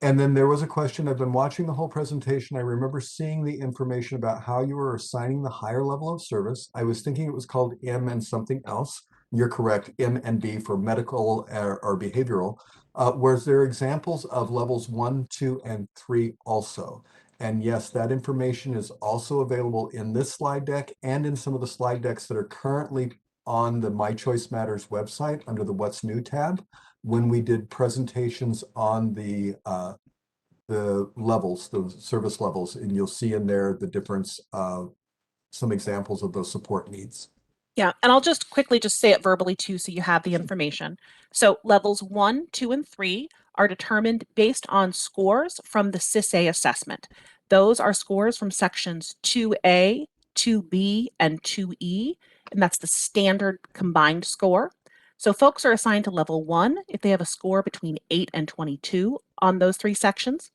And then there was a question, I've been watching the whole presentation. I remember seeing the information about how you were assigning the higher level of service. I was thinking it was called M and something else. You're correct, M and B for medical or behavioral. Was there examples of levels 1, 2, and 3 also? And yes, that information is also available in this slide deck and in some of the slide decks that are currently on the My Choice Matters website under the What's New tab. When we did presentations on the levels, the service levels, and you'll see in there the difference of some examples of those support needs. Yeah, and I'll just quickly just say it verbally too, so you have the information. So levels 1, 2, and 3 are determined based on scores from the CIS-A assessment. Those are scores from sections 2A, 2B, and 2E, and that's the standard combined score. So folks are assigned to level 1 if they have a score between 8 and 22 on those 3 sections.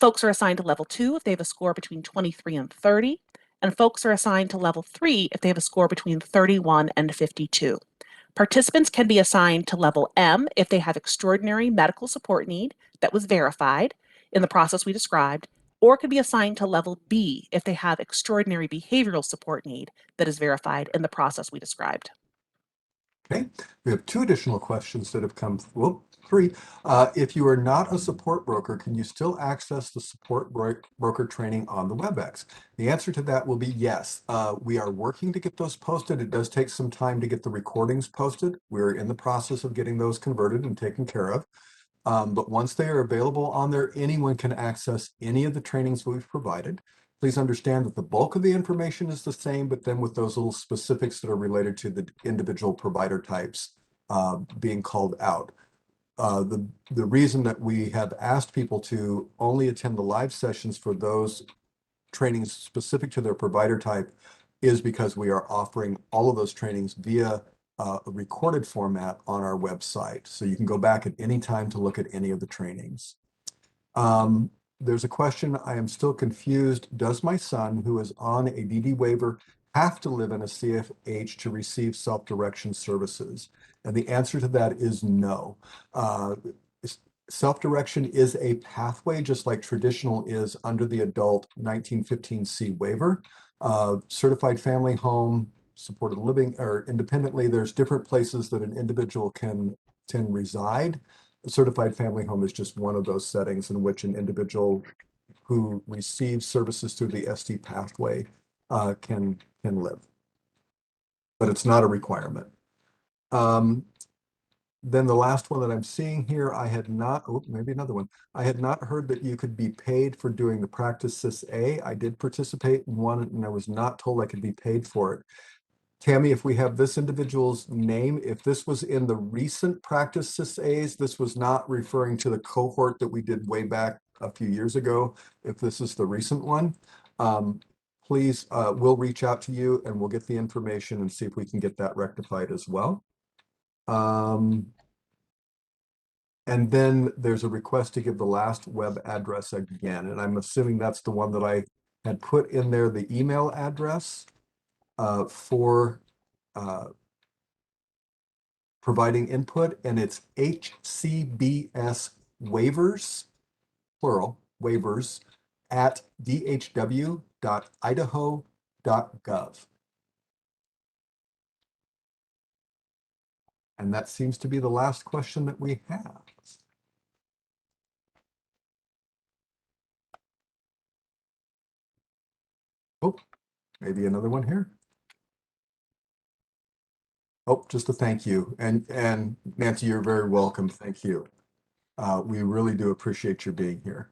Folks are assigned to level 2 if they have a score between 23 and 30. And folks are assigned to level 3 if they have a score between 31 and 52. Participants can be assigned to level M if they have extraordinary medical support need that was verified in the process we described, or could be assigned to level B if they have extraordinary behavioral support need that is verified in the process we described. Okay, we have 2 additional questions that have come, well, 3. If you are not a support broker, can you still access the support broker training on the Webex? The answer to that will be yes. We are working to get those posted. It does take some time to get the recordings posted. We're in the process of getting those converted and taken care of. But once they are available on there, anyone can access any of the trainings we've provided. Please understand that the bulk of the information is the same, but then with those little specifics that are related to the individual provider types being called out. The reason that we have asked people to only attend the live sessions for those trainings specific to their provider type is because we are offering all of those trainings via a recorded format on our website. So you can go back at any time to look at any of the trainings. There's a question, I am still confused. Does my son, who is on a DD waiver, have to live in a CFH to receive self-direction services? And the answer to that is no. Self-direction is a pathway, just like traditional is under the adult 1915C waiver. Certified family home, supported living, or independently, there's different places that an individual can reside. A certified family home is just one of those settings in which an individual who receives services through the SD pathway can live. But it's not a requirement. Then the last one that I'm seeing here, I had not, oh, maybe another one. I had not heard that you could be paid for doing the practice CIS-A. I did participate in one and I was not told I could be paid for it. Tammy, if we have this individual's name, if this was in the recent practice CIS-As, this was not referring to the cohort that we did way back a few years ago. If this is the recent one, please, we'll reach out to you and we'll get the information and see if we can get that rectified as well. And then there's a request to give the last web address again. And I'm assuming that's the one that I had put in there, the email address for providing input. And it's HCBS waivers, plural, waivers at dhw.idaho.gov. And that seems to be the last question that we have. Oh, maybe another one here. Oh, just a thank you. And Nancy, you're very welcome. Thank you. We really do appreciate your being here.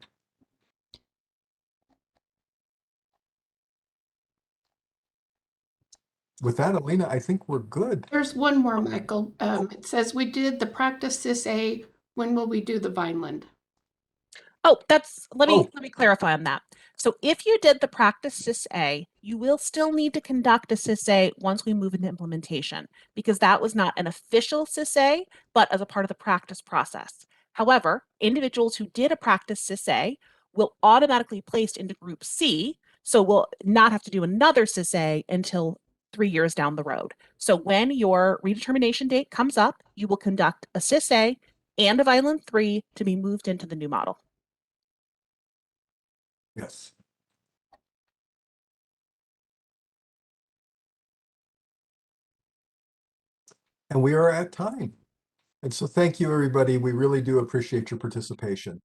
with that, Alina, I think we're good. There's one more, Michael. It says we did the practice CIS-A. When will we do the Vineland? Oh, let Oh. me clarify on that. So if you did the practice CIS-A, you will still need to conduct a CIS-A once we move into implementation, because that was not an official CIS-A, but as a part of the practice process. However, individuals who did a practice CIS-A will automatically placed into group C, so we'll not have to do another CIS-A until 3 years down the road. So when your redetermination date comes up, you will conduct a CIS-A and a Vineland 3 to be moved into the new model. Yes. And we are at time. And so thank you, everybody. We really do appreciate your participation.